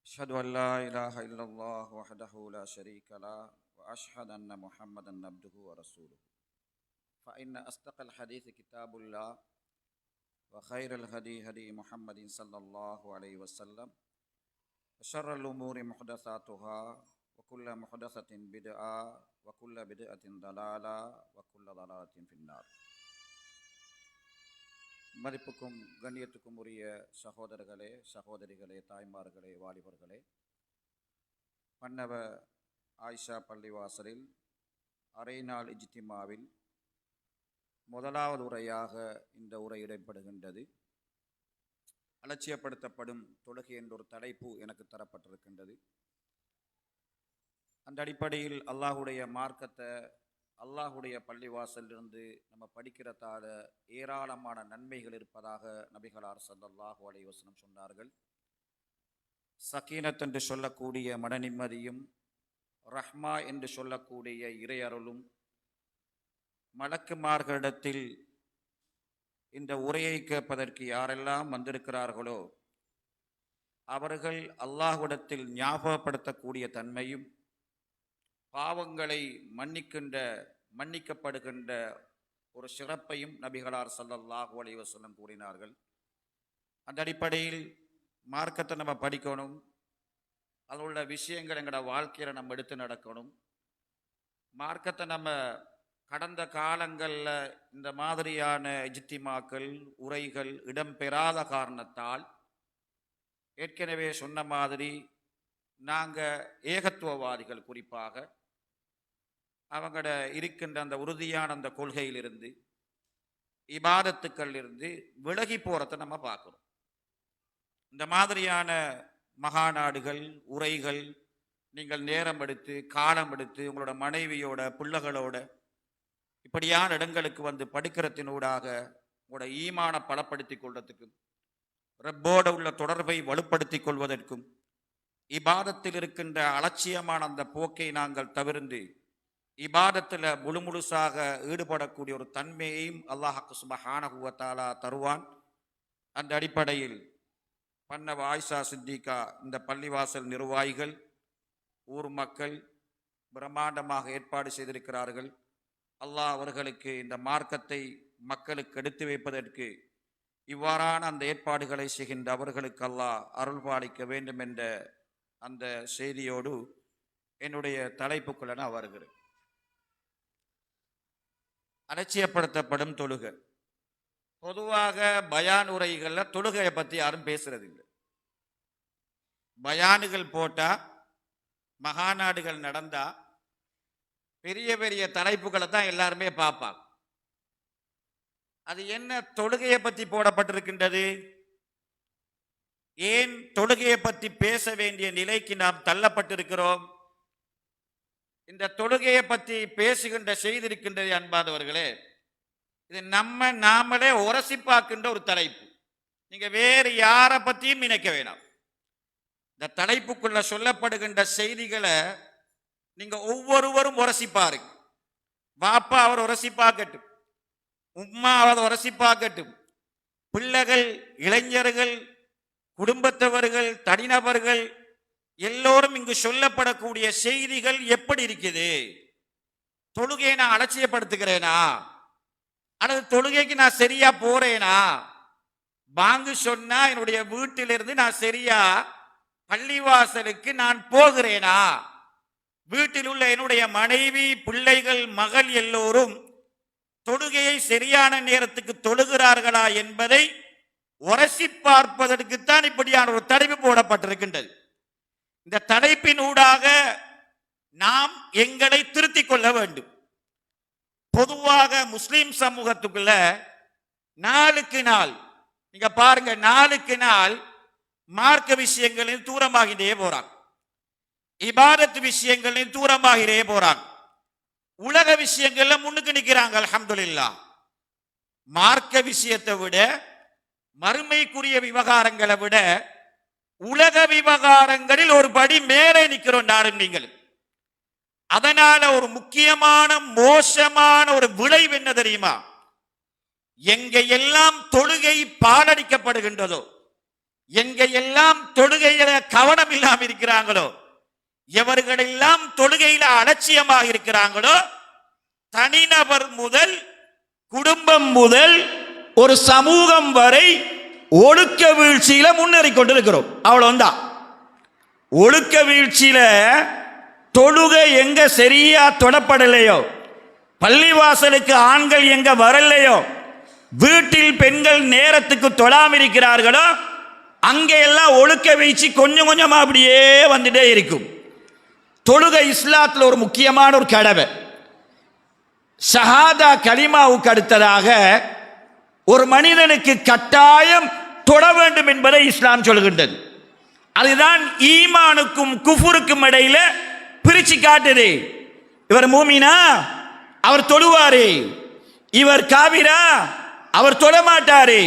أشهد أن لا إله إلا الله وحده لا شريك له وأشهد أن محمدا عبده ورسوله فإن أصدق الحديث كتاب الله وخير الهدي هدي محمد صلى الله عليه وسلم وشر الأمور محدثاتها وكل محدثة بدعة وكل بدعة ضلالة وكل ضلالة في النار. மதிப்புக்கும் கண்ணியத்துக்கும் உரிய சகோதரர்களே, சகோதரிகளே, தாய்மார்களே, வாலிபர்களே, பன்னவ ஆயிஷா பள்ளிவாசலில் அரைநாள் இஜ்திமாவில் முதலாவது உரையாக இந்த உரை இடம்பெறுகின்றது. அலட்சியப்படுத்தப்படும் தொழுகை என்ற ஒரு தலைப்பு எனக்கு தரப்பட்டிருக்கின்றது. அந்த அடிப்படையில் அல்லாஹுடைய மார்க்கத்தை அல்லாஹுடைய பள்ளிவாசலிலிருந்து நம்ம படிக்கிறதால ஏராளமான நன்மைகள் இருப்பதாக நபிகளார் ஸல்லல்லாஹு அலைஹி வஸல்லம் சொன்னார்கள். சகீனத் என்று சொல்லக்கூடிய மன நிம்மதியும், ரஹ்மா என்று சொல்லக்கூடிய இறையருளும், மலக்குமார்களிடத்தில் இந்த உரையை கேட்பதற்கு யாரெல்லாம் வந்திருக்கிறார்களோ அவர்கள் அல்லாஹ்விடத்தில் ஞாபகப்படுத்தக்கூடிய தன்மையும், பாவங்களை மன்னிக்கப்படுகின்ற ஒரு சிறப்பையும் நபிகளார் ஸல்லல்லாஹு அலைஹி வஸல்லம் கூறினார்கள். அந்த அடிப்படையில் மார்க்கத்தை நம்ம படிக்கணும், அதில் உள்ள விஷயங்கள் எங்களோட வாழ்க்கையில் நம்ம எடுத்து நடக்கணும். மார்க்கத்தை நம்ம கடந்த காலங்களில் இந்த மாதிரியான இஜ்திமாக்கள், உரைகள் இடம்பெறாத காரணத்தால் ஏற்கனவே சொன்ன மாதிரி நாங்கள் ஏகத்துவவாதிகள், குறிப்பாக அவங்களோட இருக்கின்ற அந்த உறுதியான அந்த கொள்கையிலிருந்து, இபாதத்துக்களிலிருந்து விலகி போகிறத நம்ம பார்க்குறோம். இந்த மாதிரியான மகாநாடுகள், உரைகள் நீங்கள் நேரம் எடுத்து, காலம் எடுத்து உங்களோட மனைவியோட, பிள்ளைகளோட இப்படியான இடங்களுக்கு வந்து படிக்கிறத்தினூடாக உங்களோட ஈமான பலப்படுத்தி கொள்வதற்கும், ரப்போடு உள்ள தொடர்பை வலுப்படுத்தி கொள்வதற்கும், இபாதத்தில் இருக்கின்ற அலட்சியமான அந்த போக்கை நாங்கள் தவிர்த்து இபாதத்தில் முழுசாக ஈடுபடக்கூடிய ஒரு தன்மையையும் அல்லாஹ் சுப்ஹானஹு வ தஆலா தருவான். அந்த அடிப்படையில் பன்னவ ஆயிஷா சித்திகா இந்த பள்ளிவாசல் நிர்வாகிகள், ஊர் மக்கள் பிரம்மாண்டமாக ஏற்பாடு செய்திருக்கிறார்கள். அல்லாஹ் அவர்களுக்கு இந்த மார்க்கத்தை மக்களுக்கு எடுத்து வைப்பதற்கு இவ்வாறான அந்த ஏற்பாடுகளை செய்கின்ற அவர்களுக்கு அல்லாஹ் அருள் பாலிக்க வேண்டும் என்ற அந்த செய்தியோடு என்னுடைய தலைப்புக்குள்ள நான் வருகிறேன். அலட்சியப்படுத்தப்படும் தொழுகை. பொதுவாக பயான் உரைகளில் தொழுகையை பற்றி யாரும் பேசுறதில்லை. பயானுகள் போட்டா, மகாநாடுகள் நடந்தா பெரிய பெரிய தலைப்புகளை தான் எல்லாருமே பார்ப்பாங்க. அது என்ன தொழுகையை பற்றி போடப்பட்டிருக்கின்றது? ஏன் தொழுகையை பற்றி பேச வேண்டிய நிலைக்கு நாம் தள்ளப்பட்டிருக்கிறோம்? இந்த தொழுகையை பற்றி பேசுகின்ற செய்திருக்கின்றது அன்பாதவர்களே, இது நாமளே உரசி பார்க்கின்ற ஒரு தலைப்பு. நீங்க வேறு யாரை பற்றியும் நினைக்க வேணாம். இந்த தலைப்புக்குள்ள சொல்லப்படுகின்ற செய்திகளை நீங்க ஒவ்வொருவரும் உரசி பாருங்க. வாப்பா அவர் உரசி பார்க்கட்டும், உம்மா அவர் உரசி பார்க்கட்டும், பிள்ளைகள், இளைஞர்கள், குடும்பத்தவர்கள், தனிநபர்கள் எல்லோரும் இங்கு சொல்லப்படக்கூடிய செய்திகள் எப்படி இருக்குது? தொழுகையை நான் அலட்சியப்படுத்துகிறேனா, அல்லது தொழுகைக்கு நான் சரியா போறேனா? பாங்கு சொன்னா என்னுடைய வீட்டிலிருந்து நான் சரியா பள்ளிவாசலுக்கு நான் போகிறேனா? வீட்டில் உள்ள என்னுடைய மனைவி, பிள்ளைகள், மகள் எல்லோரும் தொழுகையை சரியான நேரத்துக்கு தொழுகிறார்களா என்பதை உரசி பார்ப்பதற்குத்தான் இப்படியான ஒரு தலைப்பு போடப்பட்டிருக்கின்றது. இந்த தலைப்பின் ஊடாக நாம் எங்களை திருத்திக் கொள்ள வேண்டும். பொதுவாக முஸ்லிம் சமூகத்துக்குள்ள நாளுக்கு நாள் நீங்க பாருங்க, நாளுக்கு நாள் மார்க்க விஷயங்களில் தூரமாகிட்டே போறாங்க, இபாதத் விஷயங்களில் தூரமாகிட்டே போறாங்க, உலக விஷயங்கள்ல முன்னுக்கு நிற்கிறாங்க. அல்ஹம்துலில்லாஹ். மார்க்க விஷயத்தை விட, மறுமைக்குரிய விவகாரங்களை விட உலக விவகாரங்களில் ஒரு படி மேலே நிற்கிறோம் நானும் நீங்கள். அதனால ஒரு முக்கியமான மோசமான ஒரு விளைவு என்ன தெரியுமா? எங்க எல்லாம் தொழுகை பாலடிக்கப்படுகின்றதோ, எங்கெல்லாம் தொழுகையில கவனம் இல்லாம இருக்கிறாங்களோ, எவர்களெல்லாம் தொழுகையில அலட்சியமாக இருக்கிறாங்களோ, தனிநபர் முதல் குடும்பம் முதல் ஒரு சமூகம் வரை ஒழுக்க வீழ்ச்சியில முன்னேறி கொண்டிருக்கிறோம். அவ்வளவுதான். ஒழுக்க வீழ்ச்சியில தொழுகை எங்க சரியா தொடப்படலையோ, பள்ளிவாசலுக்கு ஆண்கள் எங்க வரலையோ, வீட்டில் பெண்கள் நேரத்துக்கு தொழாமிருக்கிறார்களோ, அங்கே எல்லாம் ஒழுக்க வீழ்ச்சி கொஞ்சம் கொஞ்சமா அப்படியே வந்துட்டே இருக்கும். தொழுகை இஸ்லாத்தில் ஒரு முக்கியமான ஒரு கடமை. ஷஹாதா கலிமாவுக்கு அடுத்ததாக ஒரு மனிதனுக்கு கட்டாயம் தொழ வேண்டும் என்பதை இஸ்லாம் சொல்கின்றது. அதுதான் ஈமானுக்கும் குஃபுருக்கும் இடையில பிரிச்சு காட்டுது. இவர் மூமினா, அவர் தொழுவாரு. இவர் காபிரா, அவர் தொழ மாட்டாரு.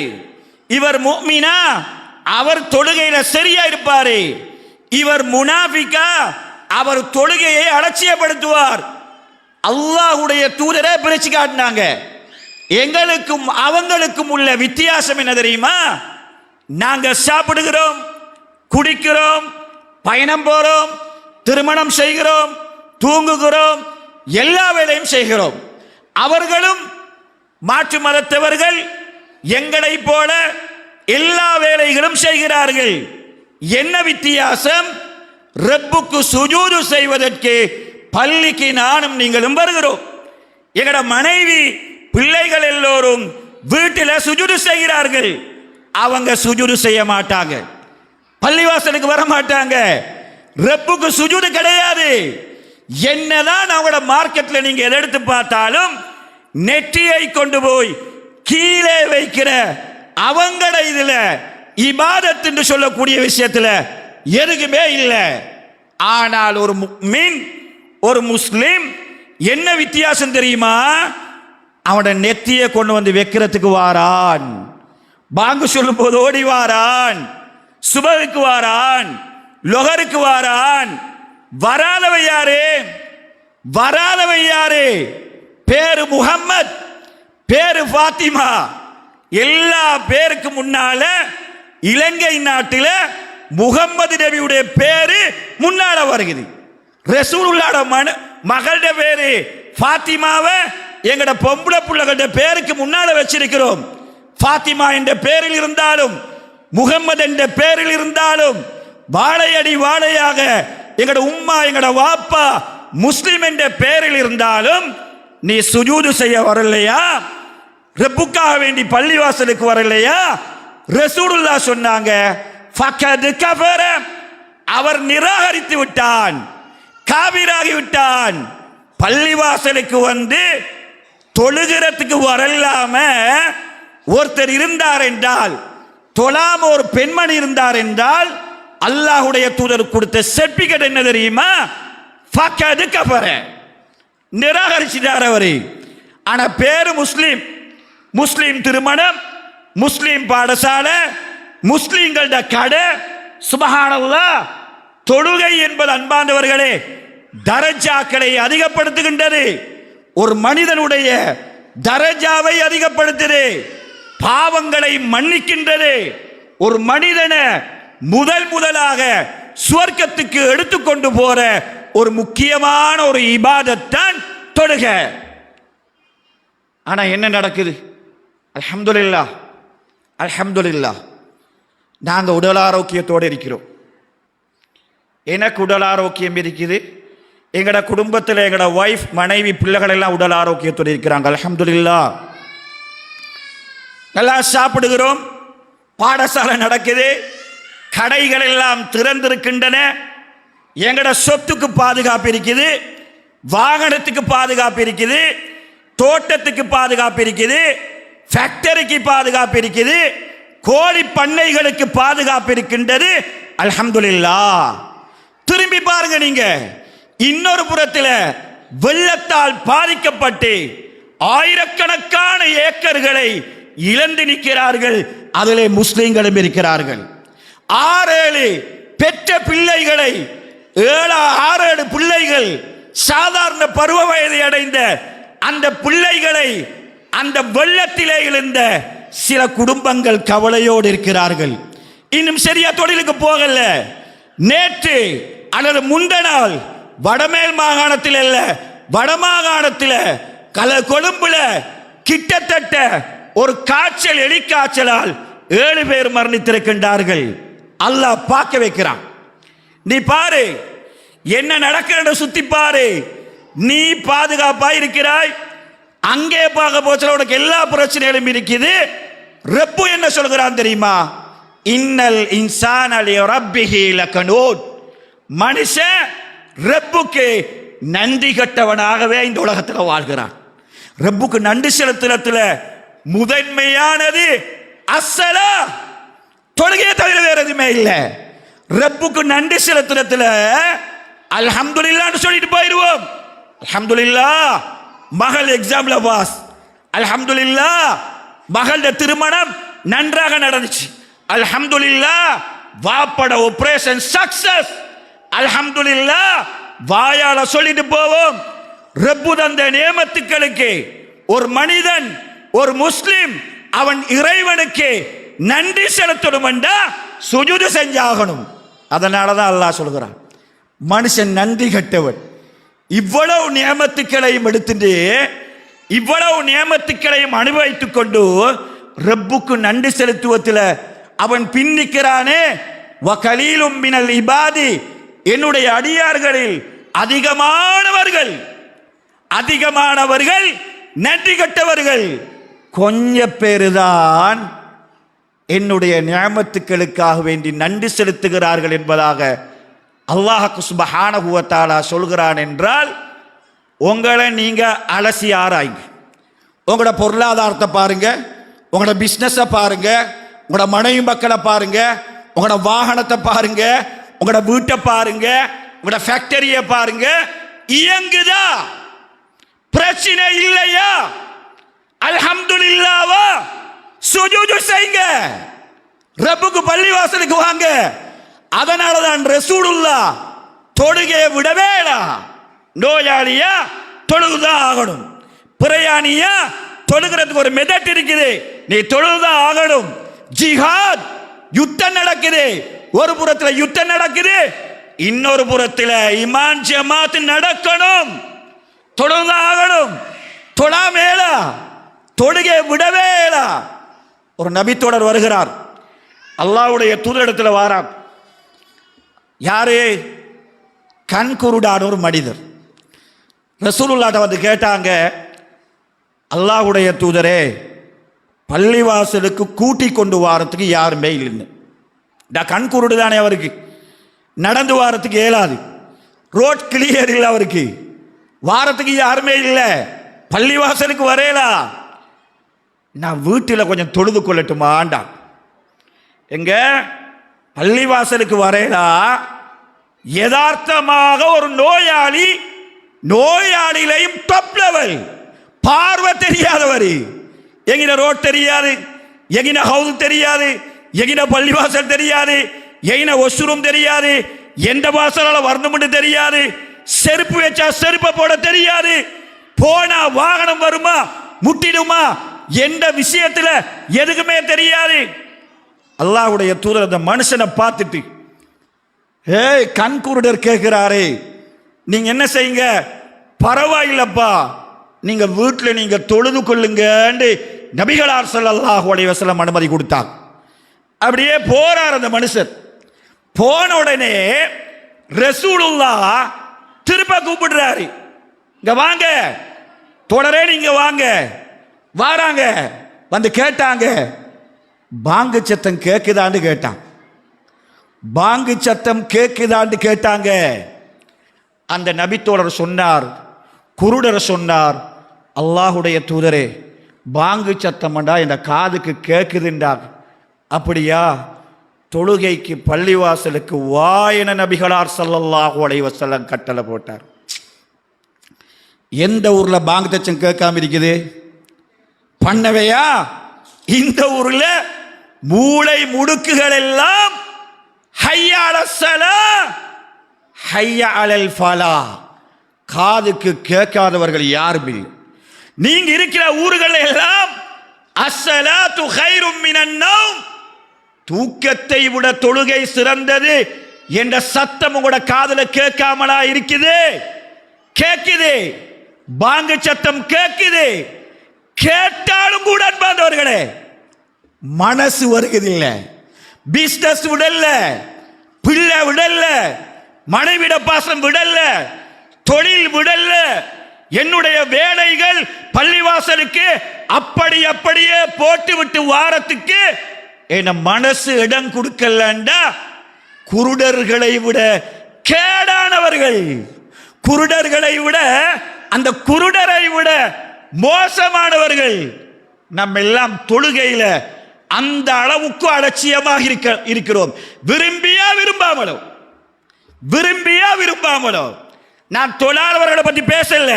இவர் முஃமினா, அவர் தொழுகையில சரியா இருப்பாரு. இவர் முனாஃபிகா, அவர் தொழுகையை அலட்சியப்படுத்துவார். அல்லாஹ்வுடைய தூதரை பிரிச்சு காட்டினாங்க. எங்களுக்கும் அவங்களுக்கும் உள்ள வித்தியாசம் என்ன தெரியுமா? நாங்க சாப்பிடுகிறோம், குடிக்கிறோம், பயணம் போறோம், திருமணம் செய்கிறோம், தூங்குகிறோம், எல்லா வேலையும் செய்கிறோம். அவர்களும் மாற்று மதத்தவர்கள் எங்களை போல எல்லா வேலைகளும் செய்கிறார்கள். என்ன வித்தியாசம்? ரப்புக்கு சுஜூது செய்வதற்கு பள்ளிக்கு நானும் நீங்களும் வருகிறோம். எங்கட மனைவி பிள்ளைகள் எல்லோரும் வீட்டில் சுஜூது செய்கிறார்கள். அவங்க சுஜூது செய்ய மாட்டாங்க, பள்ளிவாசலுக்கு வர மாட்டாங்க. ரப்புக்கு சுஜூது கிடையாது. என்னதான் அவங்களோட மார்க்கெட்ல நீங்க எதை எடுத்து பார்த்தாலும் நெற்றியை கொண்டு போய் கீழே வைக்கிற அவங்கள இதுல இபாதத் என்று சொல்லக்கூடிய விஷயத்துல எதுக்குமே இல்லை. ஆனால் ஒரு முஃமின், ஒரு முஸ்லிம் என்ன வித்தியாசம் தெரியுமா? அவனோட நெத்தியை கொண்டு வந்து வைக்கிறதுக்கு வாரான், பாங்கு சொல்லும் போது ஓடி வாரான், சுபகுக்கு வாரான், லொகருக்கு வாரான். வராதவை யாரு? வராதவை யாரு? பேரு முஹம்மத், பேரு ஃபாத்திமா. எல்லா பேருக்கு முன்னால இலங்கை நாட்டில் முகம்மது நபியுடைய பேரு முன்னால வருகிறது. ரசூலுல்லாஹ் மகளோட பேரு ஃபாத்திமாவை எங்கட பொம்பளை பிள்ளைகளோட பேருக்கு முன்னால வச்சிருக்கிறோம். ஃபாத்திமா என்ற பேரில் இருந்தாலும், முகம்மது என்ற பேரில் இருந்தாலும், வாழையடி வாழையாக எங்கட உம்மா எங்கட வாப்பா முஸ்லிம் என்ற பேரில் இருந்தாலும் நீ சுஜூது செய்ய வரலையா? ரப்புக்காக வேண்டி பள்ளிவாசலுக்கு வரலையா? ரசூலுல்லாஹ் சொன்னாங்க, ஃபகத் கஃபர, அவர் நிராகரித்து விட்டான், காபிராகி விட்டான். பள்ளிவாசலுக்கு வந்து தொழுகிறதுக்கு வரலாம ஒருத்தர் இருந்தார் என்றால், தொழாம ஒரு பெண்மணி இருந்தார் என்றால், அல்லாஹ்வுடைய தூதர் கொடுத்த சர்டிபிகேட் என்ன தெரியுமா? ஃபகத் கஃபர, நிராகரிச்சிட்டார் அவரு. ஆனா பேரு முஸ்லிம், முஸ்லிம் திருமணம், முஸ்லிம் பாடசாலை, முஸ்லிம்களோட கடை. சுப்ஹானல்லாஹ். தொழுகை என்பது அன்பானவர்களே தரஜாக்களை அதிகப்படுத்துகின்றது. ஒரு மனிதனுடைய தரஜாவை அதிகப்படுத்துது, பாவங்களை மன்னிக்கின்றது. ஒரு மனிதனை முதலாக சுவர்க்கத்துக்கு எடுத்துக்கொண்டு போற ஒரு முக்கியமான ஒரு இபாதத்தான் தொழுகை. ஆனா என்ன நடக்குது? அல்ஹம்துலில்லாஹ், அல்ஹம்துலில்லாஹ், நாங்க உடல் ஆரோக்கியத்தோடு இருக்கிறோம். எனக்கு உடல் ஆரோக்கியம் இருக்குது. எங்கட குடும்பத்தில் எங்கட வைஃப், மனைவி, பிள்ளைகள் எல்லாம் உடல் ஆரோக்கியத்தோடு இருக்கிறாங்க. அல்ஹம்துலில்லாஹ். நல்லா சாப்பிடுகிறோம், பாடசாலை நடக்குது, கடைகள் எல்லாம் திறந்திருக்கின்றன, எங்கட சொத்துக்கு பாதுகாப்பு இருக்குது, வாகனத்துக்கு பாதுகாப்பு இருக்குது, தோட்டத்துக்கு பாதுகாப்பு இருக்குது, ஃபேக்டரிக்கு பாதுகாப்பு இருக்குது, கோழி பண்ணைகளுக்கு பாதுகாப்பு இருக்கின்றது. அல்ஹம்துலில்லாஹ். திரும்பி பாருங்க, நீங்க இன்னொரு புறத்தில் வெள்ளத்தால் பாதிக்கப்பட்டு ஆயிரக்கணக்கான ஏக்கர்களை இழந்து நிற்கிறார்கள். அதிலே முஸ்லிம்களும் இருக்கிறார்கள். 6-7 பெற்ற பிள்ளைகளை, 6-7 பிள்ளைகள் சாதாரண பருவ வயதை அடைந்த அந்த பிள்ளைகளை அந்த வெள்ளத்திலே எழுந்த சில குடும்பங்கள் கவலையோடு இருக்கிறார்கள். இன்னும் சரியா தொழிலுக்கு போகல. நேற்று அல்லது முந்த நாள் வடமேல் மாகாணத்தில் அல்ல, வடமாகாணத்தில் கொழும்புல கிட்டத்தட்ட ஒரு காய்ச்சல், எலிக்காய்ச்சலால் 7 பேர் மரணித்திருக்கின்றார்கள். அல்லாஹ் பார்க்க வைக்கிறான். நீ பாரு என்ன நடக்கிறது, சுத்தி பாரு. நீ பாதுகாப்பா இருக்கிறாய். அங்கே பார்க்க போச்சு உனக்கு எல்லா பிரச்சனைகளும் இருக்குது. ரப்பு என்ன சொல்கிறான் தெரியுமா? இன்னல் இன்சான லிரப்பிஹி லகனூத். மனுஷன் ரப்புக்கு நன்றி கட்டவனாகவே இந்த உலகத்தில் வாழ்கிறான். ரப்புக்கு நன்றி செலுத்துறதுல முதன்மையானது அஸ்ஸலா, தொழுகையை தவிர வேற எதுவுமே இல்லை. ரப்புக்கு நன்றி செலுத்துறதுல அல்ஹம்துலில்லாஹ்னு சொல்லிட்டு போயிடுவோம். அல்ஹம்துலில்லாஹ் மகள் எக்ஸாம்ல பாஸ், அல்ஹம்துலில்லாஹ் மகளோட திருமணம் நன்றாக நடந்துச்சு, அல்ஹம்துலில்லாஹ் வாப்பட ஆபரேஷன் சக்சஸ், அல்ஹம்துலில்லாஹ் வாயால சொல்லிட்டு போவோம். ரப்பு தந்த நியமத்துக்களுக்கு ஒரு மனிதன், ஒரு முஸ்லிம் அவன் இறைவனுக்கு நன்றி செலுத்தணும் என்றா சுஜூது செஞ்சாகணும். அதனாலதான் அல்லாஹ் சொல்கிறான் மனுஷன் நன்றி கட்டவன். இவ்வளவு நியமத்துக்களையும் எடுத்துட்டு, இவ்வளவு நியமத்துக்களையும் அனுபவித்துக் கொண்டு ரப்புக்கு நன்றி செலுத்துவதில் அவன் பின்னிக்கிறானே. வகலீலும் மினல் இபாதி, என்னுடைய அடியார்களில் அதிகமானவர்கள் நன்றி கட்டவர்கள். கொஞ்ச பேருதான் என்னுடைய நியமத்துக்களுக்காக வேண்டி நன்றி செலுத்துகிறார்கள் என்பதாக அல்லாஹ் சுப்ஹானஹு வ தஆலா சொல்கிறான். என்றால் உங்களை நீங்க அலசி ஆராய்ங்க. உங்களோட பொருளாதாரத்தை பாருங்க, உங்களோட பிசினஸை பாருங்க, உங்களோட மனைவி மக்களை பாருங்க, உங்களோட வாகனத்தை பாருங்க, உங்களோட வீட்டை பாருங்க, உங்களோட ஃபேக்டரியை பாருங்க. இயங்குதா? பிரச்சனை இல்லையா? அல்ஹம்துலில்லாஹ்வா சுஜூது செய்யுங்க. ரப்புக்கு பள்ளிவாசலுக்கு வாங்க. அதனாலதான் ரசூலுல்லாஹ் தொழுகையை விடவேடா. நோயாளியா தொழுதுதான் ஆகணும், பிரயாணியா தொழுகிறதுக்கு ஒரு மெதட் இருக்குது, நீ தொழுதுதான் ஆகணும். ஜிஹாத் யுத்தம் நடக்குது, ஒரு புறத்தில் யுத்தம் நடக்குது, இன்னொரு புறத்தில் இமான் ஜமாத் நடக்கணும், தொழுதுதான் ஆகணும். தொழாமேலா, தொழுகை விடவேலா. ஒரு நபித்தோடர் வருகிறார், அல்லாஹ்வுடைய தூதரிடத்தில் வாரார். யாரு? கண் குருடான ஒரு மனிதர். ரசூலுல்லாஹ்ட்ட வந்து கேட்டாங்க, அல்லாஹ்வுடைய தூதரே, பள்ளிவாசலுக்கு கூட்டி கொண்டு வாரத்துக்கு யாருமே இல்லைன்னு. கண் குருடு தானே அவருக்கு, நடந்து வாரத்துக்கு இயலாது, ரோட் கிளியர் இல்லை அவருக்கு, வாரத்துக்கு யாருமே இல்லை, பள்ளிவாசலுக்கு வரையலா, நான் வீட்டில் கொஞ்சம் தொழுது கொள்ளட்டுமாண்டா. எங்க பள்ளிவாசலுக்கு வரையலா. யதார்த்தமாக ஒரு நோயாளி, நோயாளிலையும் டாப் லெவல், பார்வை தெரியாதவர், எங்கின ரோட் தெரியாது, எங்கின ஹவுஸ் தெரியாது, எங்கின பள்ளிவாசல் தெரியாது, எங்கின ஒஸ்ரூம் தெரியாது, எந்த வாசலால வரணும்னு தெரியாது, செருப்பு வச்சா செருப்பை போட தெரியாது, போனா வாகனம் வருமா முட்டிடுமா எந்த விஷயத்துல எதுக்குமே தெரியாது. அல்லாஹ்வுடைய தூதர் அந்த மனுஷனை பார்த்துட்டு, ஏய் கண் குருடர் கேட்கிறாரே, நீங்க என்ன செய்யுங்க, பரவாயில்லப்பா, நீங்க வீட்டில் நீங்க தொழுது கொள்ளுங்க நபிகளார் ஸல்லல்லாஹு அலைஹி வஸல்லம் அனுமதி கொடுத்தார். அப்படியே போறார் அந்த மனுஷர். போன உடனே ரசூலுல்லாஹ் திரும்ப கூப்பிடுறாரு, இங்க வாங்க தொடரே, நீங்க வாங்க. வாராங்க, வந்து கேட்டாங்க, பாங்கு சத்தம் கேக்குதான்னு கேட்டான். பாங்கு சத்தம் கேக்குதான்னு கேட்டாங்க. அந்த நபித்தோழர் சொன்னார், குருடர் சொன்னார், அல்லாஹ்வுடைய தூதரே, பாங்கு சத்தம்டா இந்த காதுக்கு கேக்குதுன்றார். அப்படியா? தொழுகைக்கு பள்ளிவாசலுக்கு வா என நபிகளார் ஸல்லல்லாஹு அலைஹி வஸல்லம் கட்டளை போட்டார். எந்த ஊர்ல பாங்கு சத்தம் கேட்காம இருக்குது? பண்ணவையா? இந்த ஊர்ல மூளை முடுக்குகள் எல்லாம் ஹய்யா அலஸ் ஸலாஹ், ஹய்யா அலல் ஃபலாஹ், காதுக்கு கேட்காதவர்கள் யாரும் இல்லை. நீங்க இருக்கிற ஊர்கள் எல்லாம் அஸ்ஸலாத்து கைரும் மினன் நௌம், தூக்கத்தை விட தொழுகை சிறந்தது என்ற சத்தம் உங்களோட காதுல கேட்காமலா இருக்குது? கேட்குது. பாங்கு சத்தம் கேட்குது. கேட்டாலும் கூட அன்பார்ந்தவர்களே மனசு வருகிறதில்லை. பிசினஸ் விடல, பிள்ளை விடல, மனைவிட பாசம் விடல, தொழில் விடல, என்னுடைய வேலைகள் பள்ளிவாசலுக்கு அப்படியே போட்டு விட்டு வாரத்துக்கு என்ன மனசு இடம் கொடுக்கலண்டா குருடர்களை விட கேடானவர்கள், குருடர்களை விட அந்த குருடரை விட மோசமானவர்கள். நம்ம எல்லாம் தொழுகையில அந்த அளவுக்கு அலட்சியமாக இருக்கிறோம். விரும்பியா விரும்பாமலோ, விரும்பியா விரும்பாமலோ. நான் தொழாதவர்களை பற்றி பேசல.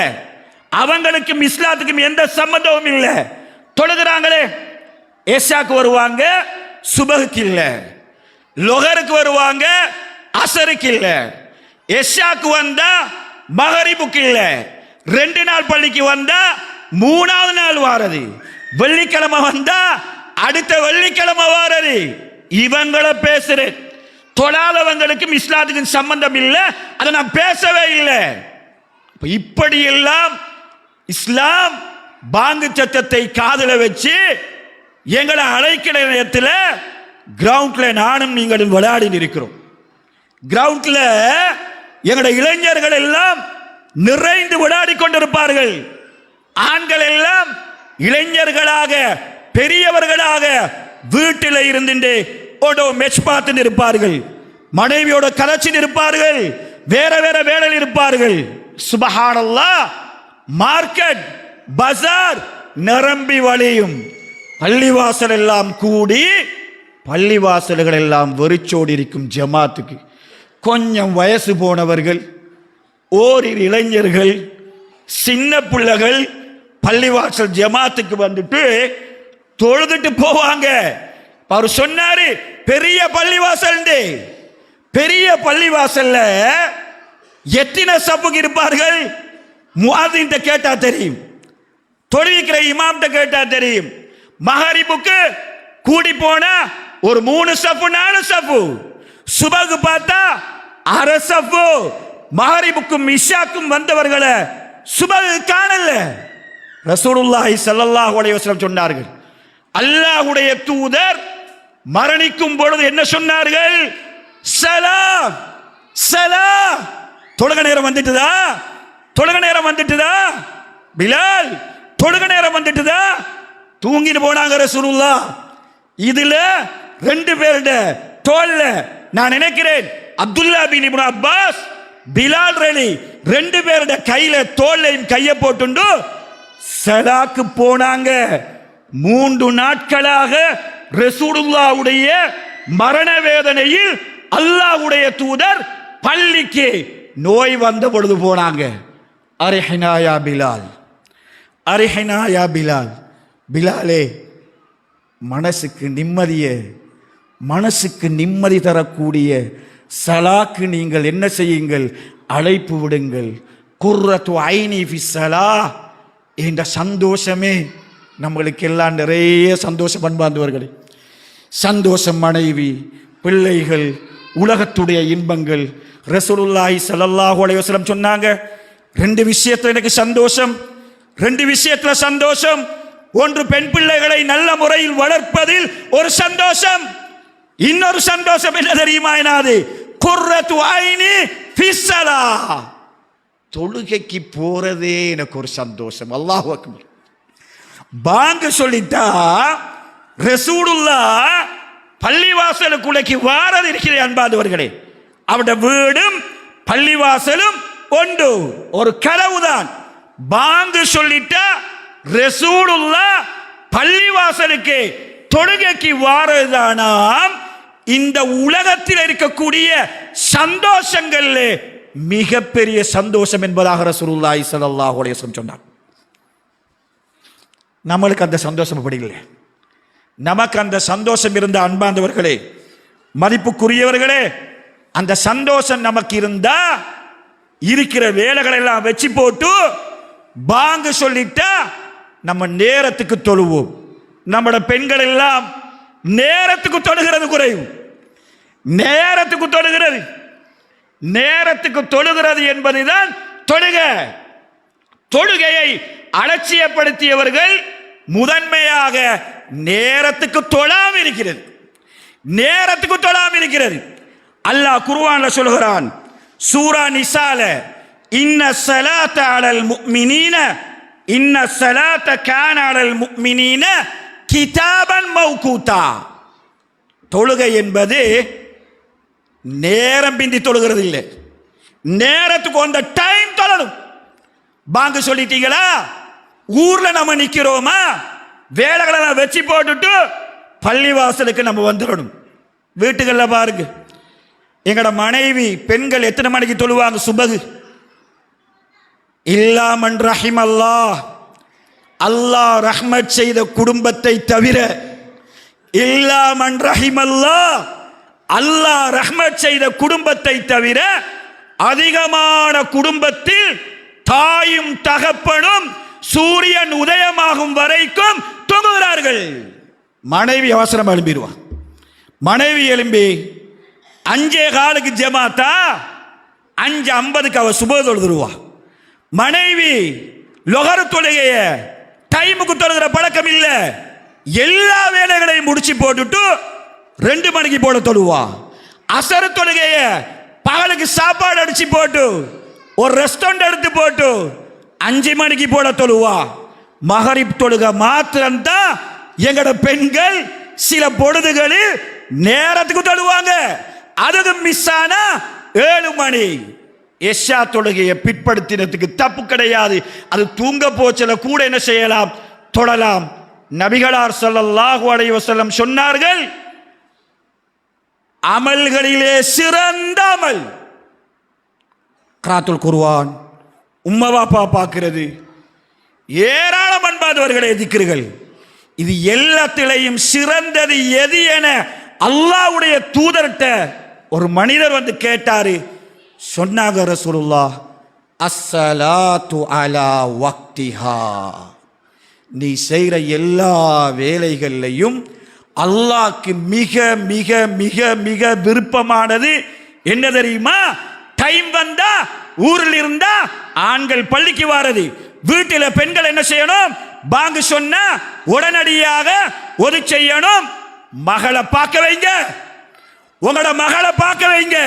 அவங்களுக்கும் இஸ்லாத்துக்கும் எந்த சம்பந்தமும் இல்லை. தொழுகிறாங்களே, ஏஷாக்கு வருவாங்க, சுபகுக்கு இல்லை. லொஹருக்கு வருவாங்க, அசருக்கு இல்லை. ஏஷாக்கு வந்தா மகரிபுக்கு இல்லை. 2 நாள் பள்ளிக்கு வந்தா 3வது நாள் வாரது. வெள்ளிக்கிழமை வந்தா அடுத்த வெள்ளிக்கிழமை வாரது. இவங்களை பேசுறேன். தொழாதவங்களுக்கும் இஸ்லாத்துக்கும் சம்பந்தம் இல்லை. அதை நான் பேசவே இல்லை. இப்படியெல்லாம் இஸ்லாம் பாங்கு சத்தத்தை காதுல வச்சு எங்களை அழைக்கிற நேரத்தில் கிரவுண்ட்ல நானும் நீங்களும் விளையாடி இருக்கிறோம். கிரவுண்ட்ல எங்களுடைய இளைஞர்கள் எல்லாம் நிறைந்து விளையாடி கொண்டிருப்பார்கள். ஆண்கள் எல்லாம் இளைஞர்களாக பெரியவர்களாக வீட்டில் இருந்து மேட்ச் பார்த்து இருப்பார்கள். மனைவியோட கலச்சி இருப்பார்கள். வேற வேற வேலையில் இருப்பார்கள். சுபஹானல்லாஹ். மார்க்கெட் பஜார் நிரம்பி வழியும். பள்ளிவாசல் எல்லாம் கூடி பள்ளிவாசல்கள் எல்லாம் வெறிச்சோடி இருக்கும் ஜமாத்துக்கு கொஞ்சம் வயசு போனவர்கள், ஓரிரு இளைஞர்கள், சின்ன பிள்ளைகள் பள்ளிவாசல் ஜமாத்துக்கு வந்துட்டு தொழுதுட்டு போவாங்க. அவர் சொன்னாரு பெரிய பள்ளிவாசல். பெரிய பள்ளிவாசல்ல எத்தனை சப்புக்கு இருப்பார்கள்? முஅத்தின்ட்ட கேட்டா தெரியும், தொழுவிக்கிற இமாம்கிட்ட கேட்டா தெரியும். மகரிபுக்கு கூடி போனா ஒரு 3 சப்பு 4 சப்பு. சுபகு பார்த்தா அரை சப்பு. மகரிபுக்கும் இஷாக்கும் வந்தவர்களை சுபகு காணல. ரசூலுல்லாஹி ஸல்லல்லாஹு அலைஹி வஸல்லம் சொன்னார்கள், அல்லாஹ்வுடைய தூதர் மரணிக்கும் பொழுது என்ன சொன்னார்கள்? சலாம் சலாம். தொழுக நேரம் வந்துட்டுதா? தொழுக நேரம் வந்துட்டுதா? பிலால் தொழுக நேரம் வந்துட்டுதா? தூங்கிட்டு போனாங்க ரசூலுல்லாஹ். இதுல 2 பேருட தோல்ல நான் நினைக்கிறேன் அப்துல்லா பின் இப்னு அப்பாஸ், பிலால் ரலி 2 பேருட கையில தோல்லையும் கையை போட்டுண்டு சலாக்கு போனாங்க. 3 நாட்களாக ரசூலுல்லாஹ்வுடைய மரண வேதனையில் அல்லாஹ்வுடைய தூதர் பள்ளிக்கு நோய் வந்த பொழுது போனாங்க. அரிஹினா யா பிலால், அரிஹினா யா பிலால். பிலாலே, மனசுக்கு நிம்மதி தரக்கூடிய சலாக்கு நீங்கள் என்ன செய்யுங்கள்? அழைப்பு விடுங்கள். குர்ரத்து ஐனி ஃபி ஸலாஹ் என்ற சந்தோஷமே நம்மளுக்கு எல்லாம் நிறைய சந்தோஷம். அன்பார்ந்தவர்களே, சந்தோஷம் மனைவி, பிள்ளைகள், உலகத்துடைய இன்பங்கள். ரசூலுல்லாஹி ஸல்லல்லாஹு அலைஹி வஸல்லம் சொன்னாங்க, 2 விஷயத்துல எனக்கு சந்தோஷம், 2 விஷயத்துல சந்தோஷம். ஒன்று பெண் பிள்ளைகளை நல்ல முறையில் வளர்ப்பதில் ஒரு சந்தோஷம். இன்னொரு சந்தோஷம் என்ன தெரியுமா? என்னது? குர்ரத்து ஐனி ஃபி ஸலாஹ். தொழுகைக்கு போறதே எனக்கு ஒரு சந்தோஷம். அல்லாஹ் அக்பர். பாங்கு சொல்லிட்டா ரசூலுல்லாஹ் பள்ளிவாசலுக்குள்ளே வாரது இருக்கிற அன்பாதவர்களே, அவருடைய வீடும் பள்ளிவாசலும் ஒன்று, ஒரு கலவுதான். பாங்கு சொல்லிட்டா ரசூலுல்லாஹ் பள்ளிவாசலுக்கு தொழுகைக்கு வாரதுதானாம் இந்த உலகத்தில் இருக்கக்கூடிய சந்தோஷங்கள்ல மிகப்பெரிய சந்தோஷம் என்பதாக ரசூலுல்லாஹி ஸல்லல்லாஹு அலைஹி வஸல்லம் சொன்னார். நம்மளுக்கு அந்த சந்தோஷம் அப்படி இல்லை. நமக்கு அந்த சந்தோஷம் இருந்த அன்பார்ந்தவர்களே, மதிப்புக்குரியவர்களே, அந்த சந்தோஷம் நமக்கு இருந்தா இருக்கிற வேலைகளை எல்லாம் வச்சு போட்டு பாங்கு சொல்லிட்டா நம்ம நேரத்துக்கு தொழுவோம். நம்மளோட பெண்கள் எல்லாம் நேரத்துக்கு தொழுகிறது குறைவு. நேரத்துக்கு தொழுகிறது, நேரத்துக்கு தொழுகிறது என்பதுதான் தொழுகையை அலட்சியப்படுத்தியவர்கள் முதன்மையாக நேரத்துக்கு தொழாம இருக்கிறது. நேரத்துக்கு தொழாம இருக்கிறது. அல்லாஹ் குர்ஆன்ல சொல்கிறான், சூரா நிசால, இன்ன ஸலாத்த அலல் முஃமினீன இன்ன ஸலாத்த கான அலல் முஃமினீன கிதாபன் மௌகூதா. தொழுகை என்பது நேரம் பிந்தி தொழுகிறது இல்லை, நேரத்துக்கு அந்த டைம் தொழணும். பாங்கு சொல்லிட்டீங்களா, ஊர்ல நம்ம நிக்கிறோமா, வேலைகளை வச்சு போட்டுட்டு பள்ளிவாசலுக்கு நம்ம வந்துடணும். வீட்டுகள்ல பாருங்க, எங்கட மனைவி பெண்கள் எத்தனை மணிக்கு தொழுவாங்க சுபகு? இல்லாமன் ரஹிம் அல்லாஹ், அல்லாஹ் ரஹ்மத் செய்த குடும்பத்தை தவிர, இல்லாமன் ரஹிம் அல்லாஹ், அல்லாஹ் ரஹ்மத் செய்த குடும்பத்தை தவிர அதிகமான குடும்பத்தில் தாயும் தகப்பனும் சூரியன் உதயமாகும் வரைக்கும் தூங்குகிறார்கள். மனைவி அவசரம் எழும்பிடுவான். மனைவி எழும்பி 5:15 ஜமாத்தா, 5:50 அவ சுப தொழுதுருவா. மனைவி லொஹர் தொழுகைய டைமுக்கு தொழுகிற பழக்கம் இல்ல, எல்லா வேலைகளையும் முடிச்சு போட்டுட்டு 2 மணிக்கு போல தொழுவா. அசர் தொழுகைய பகலுக்கு சாப்பாடு அடிச்சு போட்டு ஒரு ரெஸ்டாரண்ட் எடுத்து போட்டு 5 மணிக்கு போல தொழுவா. மகரிப் தொழுக மாத்திரம்தான் எங்கட பெண்கள் சில பொழுதுகளில் நேரத்துக்கு தொழுவாங்க. அதுக்கு மிஸ் ஆனா 7 மணி. எஷா தொழுகையை பிற்படுத்தினதுக்கு தப்பு கிடையாது. அது தூங்க போச்சல கூட என்ன செய்யலாம், தொழலாம். நபிகளார் ஸல்லல்லாஹு அலைஹி வஸல்லம் சொன்னார்கள், அமல்களிலே சிறந்த அமல் கிராத்துல் குர்ஆன், உம்மா பாப்பா பார்க்கிறது, ஏராளம் அன்பாதவர்களே திக்ருகள். இது எல்லாத்திலையும் சிறந்தது எது என அல்லாஹ்வுடைய தூதர்கிட்ட ஒரு மனிதர் வந்து கேட்டாரு. சொன்னாங்க, ரசூலுல்லாஹ், அஸ்ஸலாத்து அலா வக்திஹா. நீ செய்கிற எல்லா வேலைகள்லையும் அல்லாஹ்க்கு மிக மிக மிக மிக விருப்பமானது என்ன தெரியுமா? டைம் வந்தா, ஊரில் இருந்தா ஆண்கள் பள்ளிக்கு வாரது, வீட்டில் பெண்கள் என்ன செய்யணும், பாங்கு சொன்னா உடனடியாக ஒது செய்யணும். மகளை பார்க்க வைங்க, உங்களோட மகளை பார்க்க வைங்க,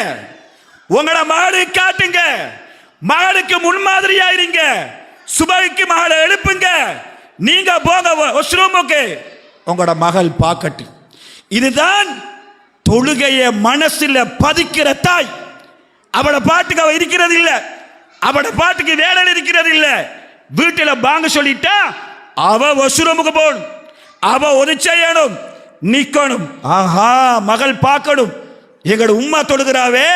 உங்களோட மகளுக்கு காட்டுங்க, மகளுக்கு முன்மாதிரியா இருங்க. சுபைக்கு மகளை எழுப்புங்க, நீங்க போங்க வாஷ்ரூமுக்கு, உங்களோட மகள் பார்க்கட்டும். இதுதான் தொழுகைய மனசுல பதிக்கிற தாய். அவட பாட்டுக்கு அவ இருக்கிறது இல்ல, அவட பாட்டுக்கு வேலையில் இருக்கிறது இல்ல. வீட்டில் பாங்க சொல்லிட்டா அவ வாஷ்ரூமுக்கு போகணும், அவ ஒது செய்யணும், நிக்கணும். ஆஹா, மகள் பார்க்கணும். எங்கட உம்மா தொழுகிறாவே,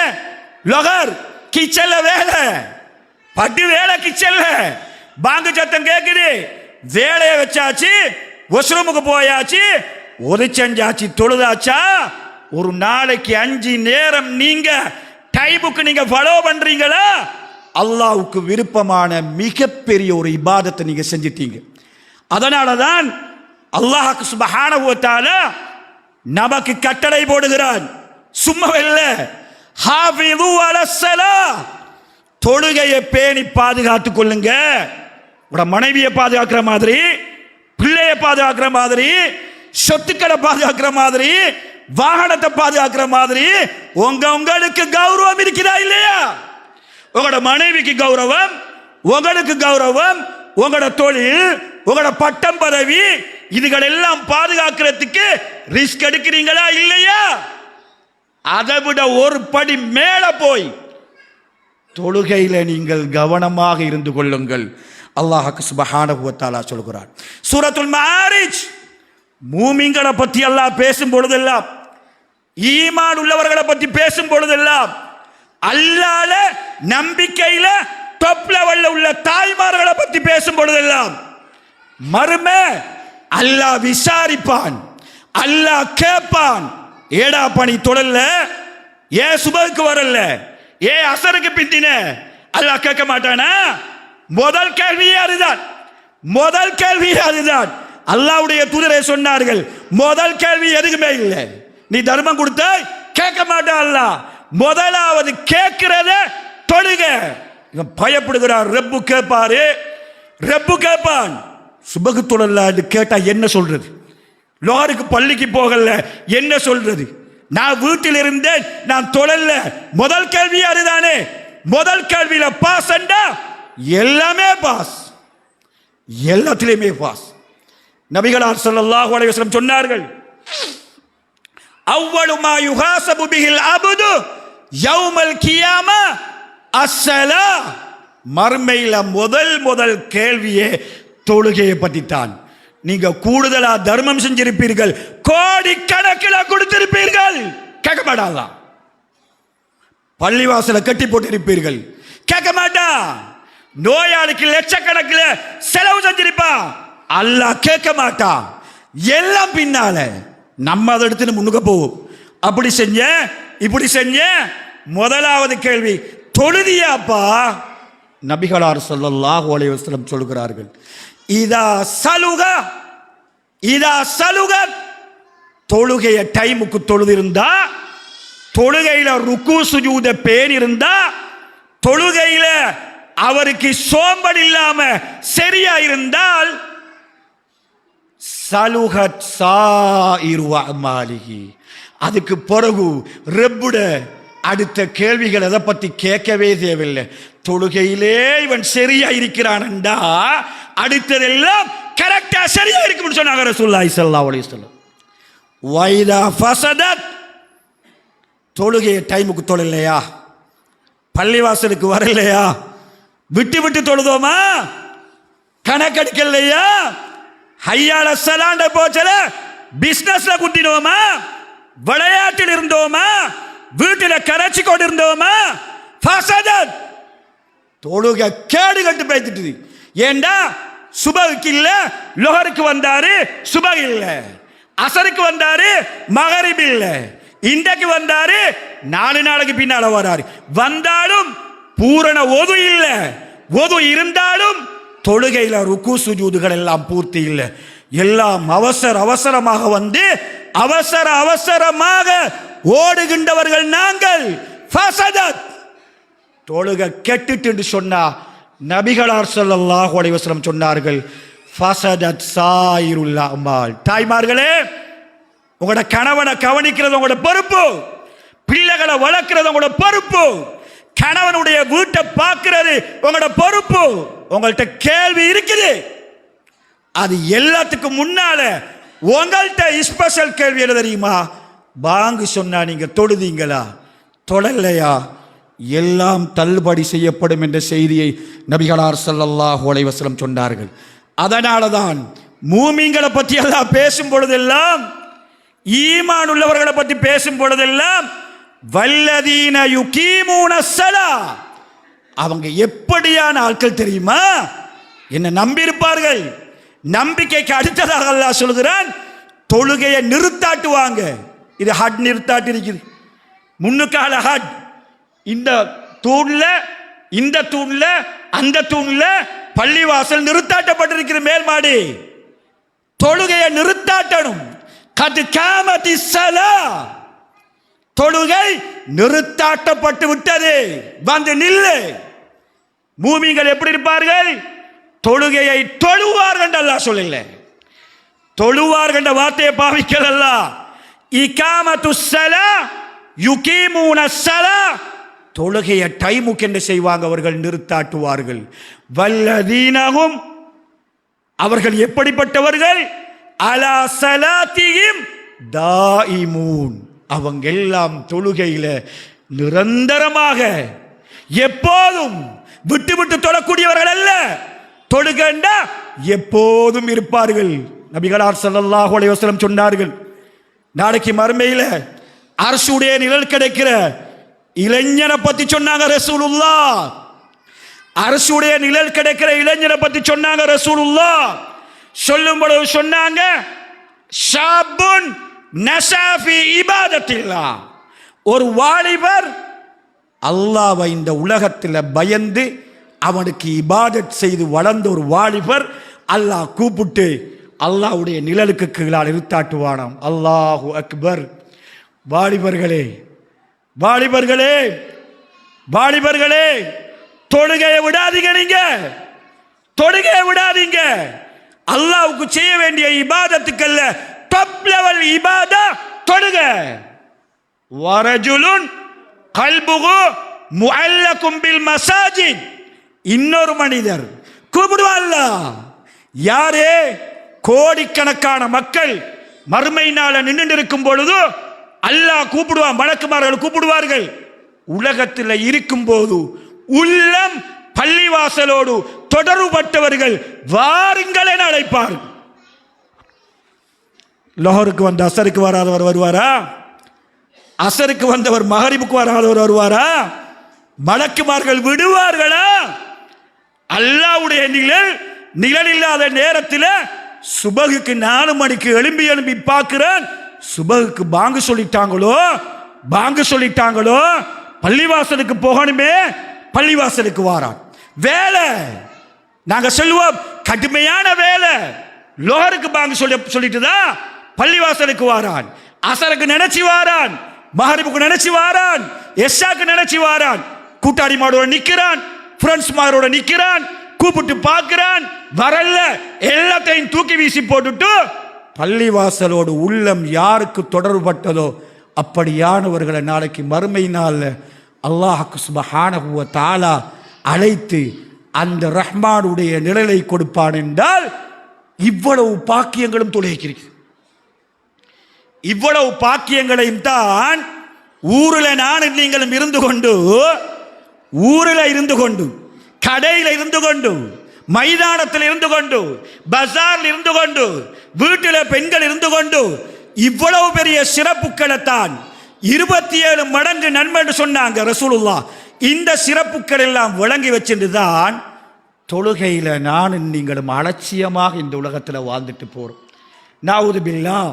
லொகர் கிச்சன்ல வேலை, பட்டு வேலை கிச்சன்ல, பாங்கு சத்தம் கேக்குது, வேலையை வச்சாச்சு, வாஷ்ரூமுக்கு போயாச்சு, ஒது செஞ்சாச்சு, தொழுதாச்சா. ஒரு நாளைக்கு 5 நேரம் நீங்க டைமுக்கு நீங்க ஃபாலோ பண்றீங்களா? அல்லாஹ்வுக்கு விருப்பமான மிகப்பெரிய ஒரு இபாதத்தை நீங்க செஞ்சிட்டீங்க. அதனாலதான் அல்லாஹ் சுப்ஹானஹு வ தஆலா நமக்கு கட்டளை போடுகிறான். சும்மா இல்ல, ஹாஃபிது அலஸ்ஸலா, தொழுகையை பேணி பாதுகாத்துக் கொள்ளுங்க. உங்களோட மனைவியை பாதுகாக்கிற மாதிரி, பிள்ளையை பாதுகாக்கிற மாதிரி, சொத்துக்களை பாதுகாக்கிற மாதிரி, வாகனத்தை பாதுகாக்கிற மாதிரி உங்களுக்கு கௌரவம் இருக்கிறா இல்லையா? உங்களோட மனைவிக்கு கௌரவம், உங்களுக்கு கௌரவம், உங்களோட தொழில், உங்களோட பட்டம் பதவி, இதுகள் எல்லாம் பாதுகாக்கிறதுக்கு ரிஸ்க் எடுக்கிறீங்களா இல்லையா? அதை விட ஒரு படி மேல போய் தொழுகையில நீங்கள் கவனமாக இருந்து கொள்ளுங்கள். அல்லாஹ் சுப்ஹானஹு வ தஆலா சொல்கிறார் சூரத்துல் மாரிஜ். மூமின்களை பற்றி அல்லாஹ் பேசும் பொழுதெல்லாம், ஈமான் உள்ளவர்களை பற்றி பேசும் பொழுதெல்லாம், அல்லாஹ்ல நம்பிக்கையில டாப் லெவல்ல உள்ள தாய்மார்களை பற்றி பேசும் பொழுதெல்லாம், மறுமை அல்லாஹ் விசாரிப்பான், அல்லாஹ் கேட்பான். ஏடா பணி தொடல்ல, ஏ சுபகுக்கு வரல, ஏ அசருக்கு பிந்தின, அல்லாஹ் கேட்க மாட்டானா? முதல் கேள்வியே அதுதான், முதல் கேள்வியே அதுதான். அல்லாஹ்வுடைய தூதரை சொன்னார்கள், முதல் கேள்வி எதுக்குமே இல்லை. நீ தர்மம் கொடுத்த கேட்க மாட்டான் அல்லாஹ். முதலாவது கேட்கிறத தொழுக. இவன் பயப்படுகிறார். ரப்பு கேட்பாரு, ரப்பு கேட்பான். சுபகு தொழலான்னு கேட்டா என்ன சொல்றது? லோருக்கு பள்ளிக்கு போகல என்ன சொல்றது? நான் வீட்டில் இருந்தேன், நான் தொழல. முதல் கேள்வி அதுதானே. முதல் கேள்வியில பாஸ் எல்லாமே பாஸ், எல்லாத்திலுமே பாஸ். நபிகளார் ஸல்லல்லாஹு அலைஹி வஸல்லம் சொன்னார்கள், அவ்வளு மா யுஹாஸபு பிஹில் அப்து யௌமல் கியாமா அஸ்ஸலா. மர்மையில முதல் கேள்வியே தொழுகையை பற்றி தான். நீங்க கூடுதலா தர்மம் செஞ்சிருப்பீர்கள், கோடி கணக்கில் கொடுத்திருப்பீர்கள், கேட்க மாட்டான். பள்ளிவாசலை கட்டி போட்டிருப்பீர்கள், கேட்க மாட்டான். நோயாளிக்கு லட்சக்கணக்கில் செலவு செஞ்சிருப்பான், அல்லாஹ் கேட்க மாட்டான். எல்லாம் பின்னால நம்ம அதை எடுத்து முன்னுக்கு போவோம். அப்படி செஞ்ச இப்படி செஞ்ச. முதலாவது கேள்வி தொழுதியாப்பா? நபிகளார் ஸல்லல்லாஹு அலைஹி வஸல்லம் சொல்கிறார்கள், இதா சலுக தொழுகைய டைமுக்கு தொழுதிருந்தா, தொழுகையில ருக்கு சுஜூத பேர் இருந்தா, தொழுகையில அவருக்கு சோம்பல் இல்லாம சரியா இருந்தால், சலுகத் சாயிரு அமாலிஹி. அதுக்கு பிறகு ரப்புட அடுத்த கேள்விகள் அதை பத்தி கேட்கவே தேவையில்லை. தொழுகையிலே இவன் சரியா இருக்கிறான்டா, அடுத்ததெல்லாம் கரெக்டா சரியா இருக்கும்னு சொன்னாங்க ரசூலுல்லாஹி ஸல்லல்லாஹு அலைஹி வஸல்லம். வைதா ஃபஸதத், தொழுகையை டைமுக்கு தொழலையா, பள்ளிவாசலுக்கு வரலையா, விட்டு தொழுதோமா, கணக்கெடுக்கலையா, ஹய்யால ஸலாண்ட போச்சல பிசினஸ்ல குட்டினோமா, விளையாட்டில் இருந்தோமா, வீட்டில் கரைச்சி கொண்டு இருந்தோமா, ஃபஸதத், தொழுகை கேடு கட்டு பேசிட்டு. ஏண்டா சுபகுக்கு இல்ல, லொஹருக்கு வந்தாரு சுபகு இல்ல, அசருக்கு வந்தாரு மகரிப் இல்ல, இன்றைக்கு வந்தாரு 4 நாளைக்கு பின்னால வராரு. வந்தாலும் பூரண ஒது இல்ல, ஒது இருந்தாலும் தொழுகையில ருக்கு சுஜூதுகள் எல்லாம் பூர்த்தி இல்லை. எல்லாம் அவசரமாக வந்து அவசரமாக ஓடுகின்றவர்கள் நாங்கள். ஃபஸதத், தொழுகை கெட்டுட்டு சொன்னா நபிகளார் ஸல்லல்லாஹு அலைஹி வஸல்லம் சொன்னார்கள், ஃபஸதத் சாயிருல் அமால். தாய்மார்களே, உங்களோட கணவனை கவனிக்கிறது உங்களோட பொறுப்பு, பிள்ளைகளை வளர்க்கிறது உங்களோட பொறுப்பு, கணவனுடைய வீட்டை பார்க்கிறது உங்களோட பொறுப்பு. உங்கள்கிட்ட கேள்வி இருக்குது, அது எல்லாத்துக்கும் முன்னால உங்கள்கிட்ட ஸ்பெஷல் கேள்வி என்ன தெரியுமா? பாங்கு சொன்னா நீங்க தொழுதீங்களா, தொழலையா? எல்லாம் தள்ளுபடி செய்யப்படும் என்ற செய்தியை நபிகளார் ஸல்லல்லாஹு அலைஹி வஸல்லம் சொன்னார்கள். அதனால தான் மூமின்களை பற்றி எல்லாம் பேசும் பொழுதெல்லாம், ஈமான் உள்ளவர்களை பற்றி பேசும் பொழுதெல்லாம், வல்லதீன யுகீமூன ஸலா, அவங்க எப்படியான ஆட்கள் தெரியுமா? என்ன நம்பி இருப்பார்கள். நம்பிக்கைக்கு அடுத்ததாக அல்லாஹ் சொல்கிறான், தொழுகையை நிறுத்தாட்டுவாங்க. இது ஹட் நிறுத்தாட்டு இருக்குது, முன்னுக்கால ஹட். இந்த தூண்ல அந்த தூண்ல பள்ளிவாசல் நிறுத்தாட்டப்பட்டிருக்கிற மேல் மாடி, தொழுகையை நிறுத்தாட்டணும். கது காமதி ஸலா, தொழுகை நிறுத்தாட்டப்பட்டு விட்டது, வந்து நில்லு. மூமின்கள் எப்படி இருப்பார்கள்? தொழுகையை தொழுவார்கள் அல்லாஹ் சொல்லல, தொழுவார்கள் என்ற வார்த்தையை பாவிக்கல. இகாமத்து ஸலா யுகீமூன ஸலா, தொழுகையை டைமுக்கு என்ன செய்வாங்க? அவர்கள் நிறுத்தாட்டுவார்கள். வல்லதீனஹும், அவர்கள் எப்படிப்பட்டவர்கள்? அலா ஸலாத்திஹிம் தாயிமூன், அவங்க எல்லாம் தொழுகையில நிரந்தரமாக எப்போதும் விட்டு தொழக்கூடியவர்கள் அல்ல, தொழுகண்டா எப்போதும் இருப்பார்கள். நபிகளார் ஸல்லல்லாஹு அலைஹி வஸல்லம் சொன்னார்கள், நாளைக்கு மறுமையில அரசுடைய நிழல் கிடைக்கிற இளைஞனை பத்தி சொன்னாங்க ரசூலுல்லாஹ். அரசுடைய நிழல் கிடைக்கிற இளைஞனை பத்தி சொன்னாங்க ரசூலுல்லாஹ். சொல்லும் பொழுது சொன்னாங்க, ஷாபுன் நஸாஃபி இபாதத்தில்லாஹ், ஒரு வாலிபர் அல்லாஹ்வை இந்த உலகத்தில் பயந்து அவனுக்கு இபாதத் செய்து வளர்ந்த ஒரு வாலிபர், அல்லாஹ் கூப்பிட்டு அல்லாஹ்வுடைய நிழலுக்கு கீழால் இருத்தாட்டுவானாம். அல்லாஹு அக்பர். வாலிபர்களே, வாலிபர்களே, வாலிபர்களே, தொழுகையை விடாதீங்க. நீங்க தொழுகையை விடாதீங்க. அல்லாஹ்வுக்கு செய்ய வேண்டிய இபாதத்துக்கல்ல, டாப் லெவல் இபாதா தொழுகை. வரஜுலுன் கல்புகு முஅல்லகும் பில் மசாஜித். இன்னொரு மனிதர் கூப்பிடுவான்ல, யாரே? கோடிக்கணக்கான மக்கள் மறுமை நாள நின்று இருக்கும் பொழுது அல்லாஹ் கூப்பிடுவான், மலக்குமார்கள் கூப்பிடுவார்கள். உலகத்தில் இருக்கும் போது உள்ளம் பள்ளிவாசலோடு தொடர்புபட்டவர்கள் வாருங்கள் என அழைப்பார்கள். லோஹருக்கு வந்த அசருக்கு வராதவர் வருவாரா? அசருக்கு வந்தவர் மகரிபுக்கு வராதவர் வருவாரா? மலக்குமார்கள் விடுவார்களா? அல்லாஹ்வுடைய நிழல் இல்லாத நேரத்தில் சுபகுக்கு 4 மணிக்கு எழும்பி பார்க்கிறேன். சுபகுக்கு பாங்கு சொல்லிட்டாங்களோ பள்ளிவாசலுக்கு போகணுமே, பள்ளிவாசலுக்கு வாரான். வேலை நாங்க சொல்லுவோம், கடுமையான வேலை. லோஹருக்கு பாங்கு சொல்லிட்டுதா பள்ளிவாசலுக்கு வாரான். அசருக்கு நினைச்சு வாரான், மகரிபுக்கு நினைச்சு வாரான், எஷாக்கு நினைச்சு வாரான். கூட்டாளி மாடோட நிக்கிறான், ஃப்ரெண்ட்ஸ் மாரோட நிக்கிறான், கூப்பிட்டு பார்க்கிறான், வரல. எல்லாத்தையும் தூக்கி வீசி போட்டுட்டு பள்ளிவாசலோடு உள்ளம் யாருக்கு தொடர்பட்டதோ அப்படியானவர்களை நாளைக்கு மறுமை நாள்ல அல்லாஹ் சுப்ஹானஹு வ தஆலா அழைத்து அந்த ரஹ்மானுடைய நிழலை கொடுப்பான் என்றால் இவ்வளவு பாக்கியங்களும் தொலைக்கிறது. இவ்வளவு பாக்கியங்களையும் தான் ஊரில் நானும் நீங்களும் இருந்து கொண்டு, ஊரில் இருந்து கொண்டு, கடையில் இருந்து கொண்டு, மைதானத்தில் இருந்து கொண்டு, பஜாரில் இருந்து கொண்டு, வீட்டில் பெண்கள் இருந்து கொண்டு இவ்வளவு பெரிய சிறப்புக்களை தான் 27 மடங்கு நன்மை என்று சொன்னாங்க ரசூலுல்லாஹ். இந்த சிறப்புக்கள் எல்லாம் வழங்கி வச்சிருந்துதான் தொழுகையில நானும் நீங்களும் அலட்சியமாக இந்த உலகத்தில் வாழ்ந்துட்டு போறோம். நஊது பில்லாஹ்.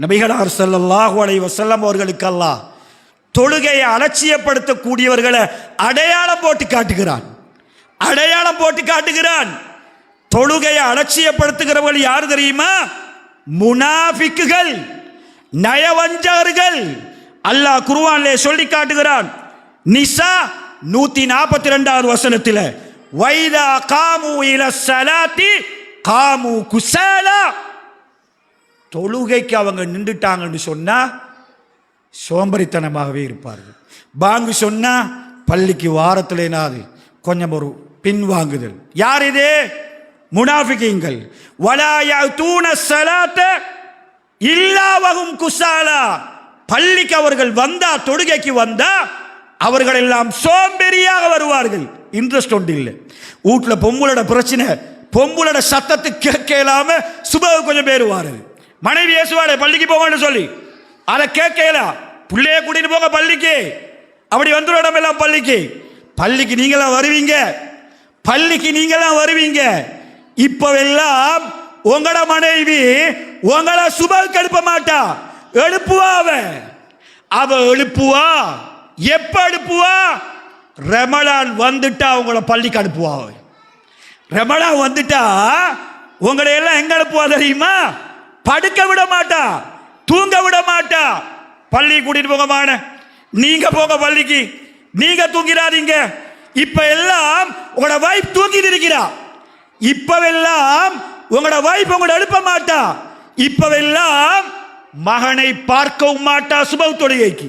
நபிகளார் ஸல்லல்லாஹு அலைஹி வஸல்லம் அவர்களுக்கு அல்லாஹ் தொழுகையை அலட்சியப்படுத்தக்கூடியவர்களை அடையாளம் போட்டு காட்டுகிறான். தொழுகையை அலட்சியப்படுத்துகிறவர்கள் யார் தெரியுமா? முனாஃபிக்குகள், நயவஞ்சகர்கள். அல்லாஹ் குர்ஆனிலே சொல்லி காட்டுகிறான். நிசா 142வது வசனத்தில், வைதா காமு இலஸ் ஸலாத்தி காமு குஸாலா. தொழுகைக்கு அவங்க நின்றுட்டாங்கன்னு சொன்னா சோம்பரித்தனமாகவே இருப்பார்கள். பாங்கு சொன்னா பள்ளிக்கு வாரத்தில் என்னாது கொஞ்சம் ஒரு பின்வாங்குதல். யார் இது? முனாஃபிகீன்கள். வலா யஅதூன ஸலாத்த இல்லா வஹும் குஸாலா. பள்ளிக்கு அவர்கள் வந்தா, தொழுகைக்கு வந்தா அவர்கள் எல்லாம் சோம்பேறியாக வருவார்கள். இன்ட்ரெஸ்ட் ஒன்று இல்லை. வீட்டில் பொம்புளோட பிரச்சனை, பொம்புளோட சத்தத்துக்கு கேட்கலாம சுபகு கொஞ்சம் பேருவார்கள். மனைவி ஏசுவாடே பள்ளிக்கு போங்கன்னு சொல்லி, அதை கேட்கலாம். பிள்ளைய கூட்டிட்டு போங்க பள்ளிக்கு, அப்படி வந்துடும் எல்லாம் பள்ளிக்கு. பள்ளிக்கு நீங்களாம் வருவீங்க. இப்பவெல்லாம் உங்களோட மனைவி உங்களை சுபகுக்கு எழுப்ப மாட்டா, எழுப்புவா. அவ எழுப்புவா. எப்ப எழுப்புவா? ரமலான் வந்துட்டா உங்களை பள்ளிக்கு அனுப்புவா. ரமலான் வந்துட்டா உங்களை எல்லாம் எங்க அனுப்புவா தெரியுமா? படுக்க விட மாட்டா, தூங்க விட மாட்டா. பள்ளி கூட்டிட்டு போங்க மான, நீங்க போங்க பள்ளிக்கு, நீங்க தூங்கிறாதீங்க. இப்ப எல்லாம் உங்களோட வைஃப் தூங்கிட்டு இருக்கிறா. இப்பவெல்லாம் உங்களோட வைஃப் உங்களை எழுப்ப மாட்டா. இப்பவெல்லாம் மகனை பார்க்கவும் மாட்டா சுபஹ் தொழுகைக்கு.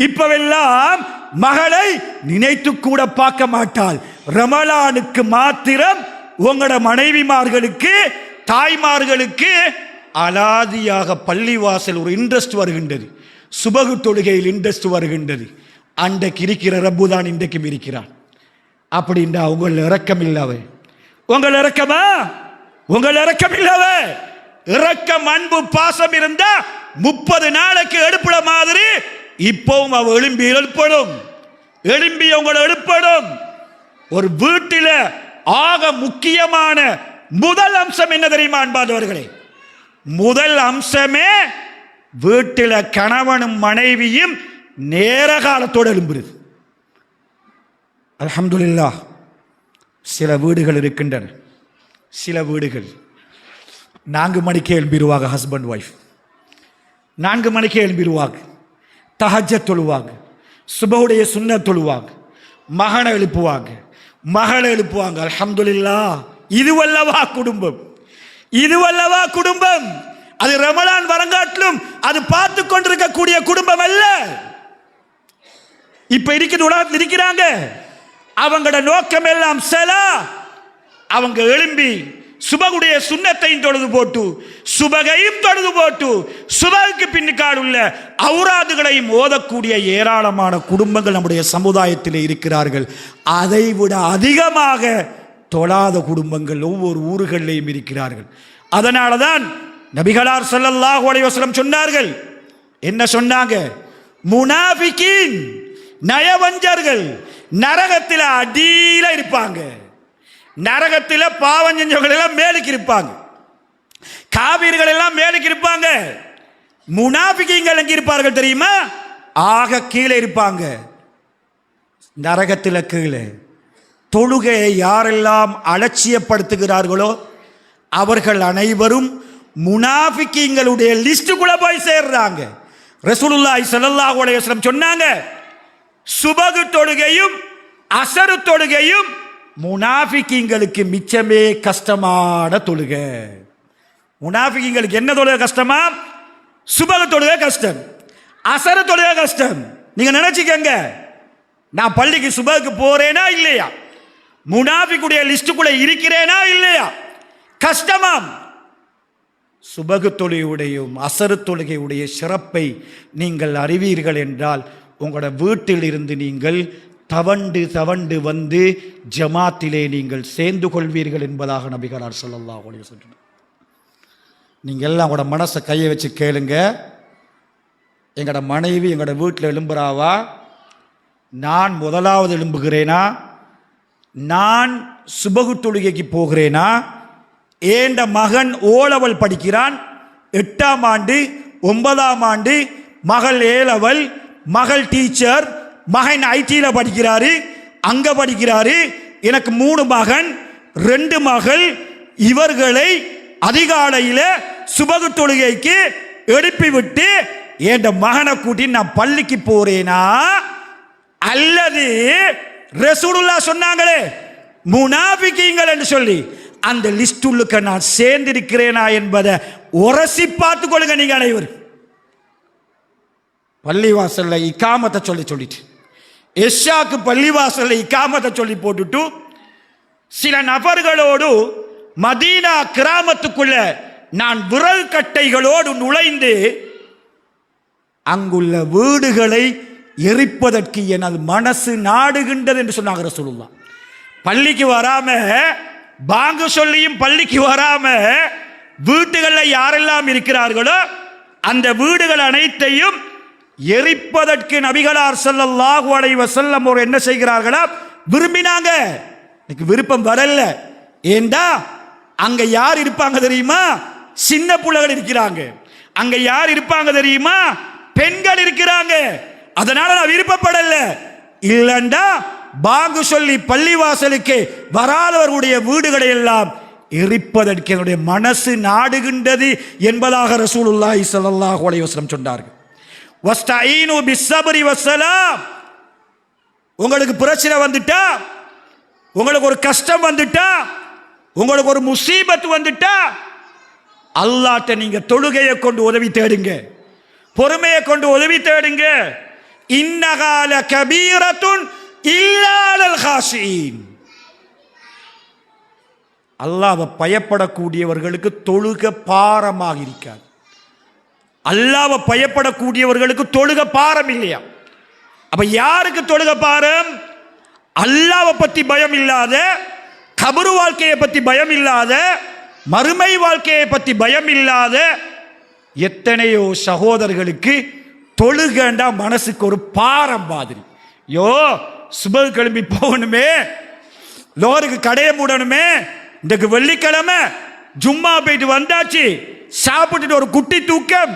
இப்பவெல்லாம் மகளை நினைத்து கூட பார்க்க மாட்டாள். ரமலானுக்கு மாத்திரம் உங்களோட மனைவிமார்களுக்கு, தாய்மார்களுக்கு அலாதியாக பள்ளிவாசல் ஒரு இன்ட்ரெஸ்ட் வருகின்றது. சுபஹ் தொழுகையில் இன்ட்ரெஸ்ட் வருகின்றது. அன்றைக்கு இருக்கிற ரப்பு தான் இன்றைக்கும் இருக்கிறான். அப்படின்னா உங்கள் இரக்கம் இல்லவே, உங்கள் இரக்கமா? உங்கள் இரக்கம் இல்லவே. இரக்கம், அன்பு, பாசம் இருந்தா 30 நாளைக்கு எழுப்புற மாதிரி இப்பவும் அவ எழும்பி உங்களை எழுப்படும். ஒரு வீட்டில ஆக முக்கியமான முதல் அம்சம் என்ன தெரியுமா அன்பாதவர்களே? முதல் அம்சமே வீட்டில் கணவனும் மனைவியும் நேர காலத்தோடு எழும்புறது. அல்ஹம்துலில்லாஹ். சில வீடுகள் இருக்கின்றன, சில வீடுகள் 4 மணிக்கு எழும்பிடுவாங்க. ஹஸ்பண்ட் ஒய்ஃப் 4 மணிக்கு எழும்பிடுவாங்க. தஹஜ்ஜத் தொழுவாங்க, சுபஹுடைய சுன்னத் தொழுவாங்க, மகனை எழுப்புவாங்க, மகளை எழுப்புவாங்க. அல்ஹம்துலில்லாஹ். இதுவல்லவா குடும்பம், இதுவல்லவா குடும்பம். அது ரமலான் வரங்காட்டிலும் அது பார்த்து கொண்டிருக்கக்கூடிய குடும்பம் அல்ல. இப்ப இருக்கிற உலகத்தில் இருக்கிறாங்க, அவங்களோட நோக்கம் எல்லாம் சலா. அவங்க எழும்பி சுபகுடைய சுன்னத்தையும் தொழுது போட்டு, சுபகையும் தொழுது போட்டு, சுபகுக்கு பின்னுக்காடு உள்ள அவுராதுகளையும் ஓதக்கூடிய ஏராளமான குடும்பங்கள் நம்முடைய சமுதாயத்தில் இருக்கிறார்கள். அதை விட அதிகமாக தொழாத குடும்பங்கள் ஒவ்வொரு ஊர்களிலேயும் இருக்கிறார்கள். அதனால தான் நபிகளார் ஸல்லல்லாஹு அலைஹி வஸல்லம் சொன்னார்கள். என்ன சொன்னாங்க? முனாஃபிகீன், நயவஞ்சர்கள் நரகத்தில் அடியில இருப்பாங்க. நரகத்தில் பாவம் செஞ்சவர்கள் எல்லாம் மேலுக்கு இருப்பாங்க, காபீர்கள் எல்லாம் மேலுக்கு இருப்பாங்க. முனாஃபிகீன்கள் எங்க இருப்பார்கள் தெரியுமா? ஆக கீழே இருப்பாங்க, நரகத்தில் கீழே. தொழுகையை யாரெல்லாம் அலட்சியப்படுத்துகிறார்களோ அவர்கள் அனைவரும் முனாஃபிகீன்களுடைய லிஸ்டுக்குள்ள போய் சேர்றாங்க. ரசூலுல்லாஹி ஸல்லல்லாஹு அலைஹி வஸல்லம் சொன்னாங்க, சுபகு தொழுகையும் அசரு தொழுகையும் முனாஃபிகீன்களுக்கு மிச்சமே கஷ்டமான தொழுகை. முனாஃபிகீன்களுக்கு என்ன தொழுகை கஷ்டமா? சுபகு தொழுகை கஷ்டம், அசரு தொழுகை கஷ்டம். நீங்க நினைச்சுக்கங்க, நான் பள்ளிக்கு சுபகுக்கு போறேனா இல்லையா, முனாஃபிக்குடைய லிஸ்டுக்குள்ள இருக்கிறேனா இல்லையா, கஷ்டமாம். சுபகு தொழுகையுடையும் அசரு தொழுகையுடைய சிறப்பை நீங்கள் அறிவீர்கள் என்றால் உங்களோட வீட்டில் இருந்து நீங்கள் தவண்டு தவண்டு வந்து ஜமாத்திலே நீங்கள் சேர்ந்து கொள்வீர்கள் என்பதாக நபிகளார் ஸல்லல்லாஹு அலைஹி வஸல்லம். நீங்கள் எல்லாம் உங்களோட மனசை கையை வச்சு கேளுங்க. எங்களோட மனைவி எங்களோட வீட்டில் எழும்புறாவா? நான் முதலாவது எழும்புகிறேனா? நான் சுபகு தொழுகைக்கு போகிறேனா? ஏண்ட மகன் ஓலவல் படிக்கிறான், 8ஆம் ஆண்டு 9ஆம் ஆண்டு, மகள் ஏலவல், மகள் டீச்சர், மகன் ஐடியில் படிக்கிறாரு, அங்க படிக்கிறாரு. எனக்கு 3 மகன் 2 மகள். இவர்களை அதிகாலையில் சுபகு தொழுகைக்கு எழுப்பிவிட்டு என் மகனை கூட்டி நான் பள்ளிக்கு போறேனா, அல்லது ரசூலுல்லாஹ் சொன்னாங்களே முனாஃபிகீன்கள் என்று சொல்லி அந்த லிஸ்டுக்கு நான் சேர்ந்திருக்கிறேனா என்பதை உரசி பார்த்து கொள்ளுங்க. நீங்க அனைவரும் பள்ளிவாசல்ல இக்காமத்தை சொல்லிட்டு எஷாக்கு பள்ளிவாசல்ல இக்காமத்தை சொல்லி போட்டுட்டு சில நபர்களோடு மதீனா கிராமத்துக்குள்ள நான் விரல் கட்டைகளோடு நுழைந்து அங்குள்ள வீடுகளை எரிப்பதற்கு எனது மனசு நாடுகின்றது என்று சொன்னாங்க ரசூலுல்லாஹ். பள்ளிக்கு வராம, பாங்கு சொல்லியும் பள்ளிக்கு வராம வீட்டுகளில் யாரெல்லாம் இருக்கிறார்களோ அந்த வீடுகள் அனைத்தையும் எரிப்பதற்கு நபிகளார் ஸல்லல்லாஹு அலைஹி வஸல்லம் ஒரு என்ன செய்கிறார்களா, விரும்பினாங்க. எனக்கு விருப்பம் வரல. ஏண்டா அங்க யார் இருப்பாங்க தெரியுமா? சின்ன பிள்ளைகள் இருக்கிறாங்க. அங்க யார் இருப்பாங்க தெரியுமா? பெண்கள் இருக்கிறாங்க. அதனால நான் விருப்பப்படல. இல்லண்டா பாங்கு சொல்லி பள்ளிவாசலுக்கு வராதவர்களுடைய வீடுகளை எல்லாம் எரிப்பதற்கு என்னுடைய மனசு நாடுகின்றது என்பதாக ரசூலுல்லாஹி ஸல்லல்லாஹு அலைஹி வஸல்லம் சொன்னார்கள். வஸ்தஈனு பிஸ்ஸப்ரி வஸ்ஸலாம். உங்களுக்கு பிரச்சனை வந்துட்டா, உங்களுக்கு ஒரு கஷ்டம் வந்துட்டா, உங்களுக்கு ஒரு முசீபத் வந்துட்டா, அல்லாஹ்ட்ட நீங்க தொழுகையை கொண்டு உதவி தேடுங்க, பொறுமையை கொண்டு உதவி தேடுங்க. இன்னகால கபீரத்துன் இல்லாலல் காஷீன். அல்லாஹ்வை பயப்படக்கூடியவர்களுக்கு தொழுக பாரமாக இருக்காது. அல்லாஹ்வை பயப்படக்கூடியவர்களுக்கு தொழுக பாரம் இல்லையா? அப்ப யாருக்கு தொழுக பாரம்? அல்லாஹ்வை பத்தி பயம் இல்லாத, கபரு வாழ்க்கையை பத்தி பயம் இல்லாத, மறுமை வாழ்க்கையை பத்தி பயம் இல்லாத எத்தனையோ சகோதரர்களுக்கு தொழுகண்டா மனசுக்கு ஒரு பாரம் மாதிரி. யோ சுபகு கிளம்பி போகணுமே, லோருக்கு கடையை மூடணுமே, இன்றைக்கு வெள்ளிக்கிழமை ஜும்மா போயிட்டு வந்தாச்சு, சாப்பிட்டுட்டு ஒரு குட்டி தூக்கம்,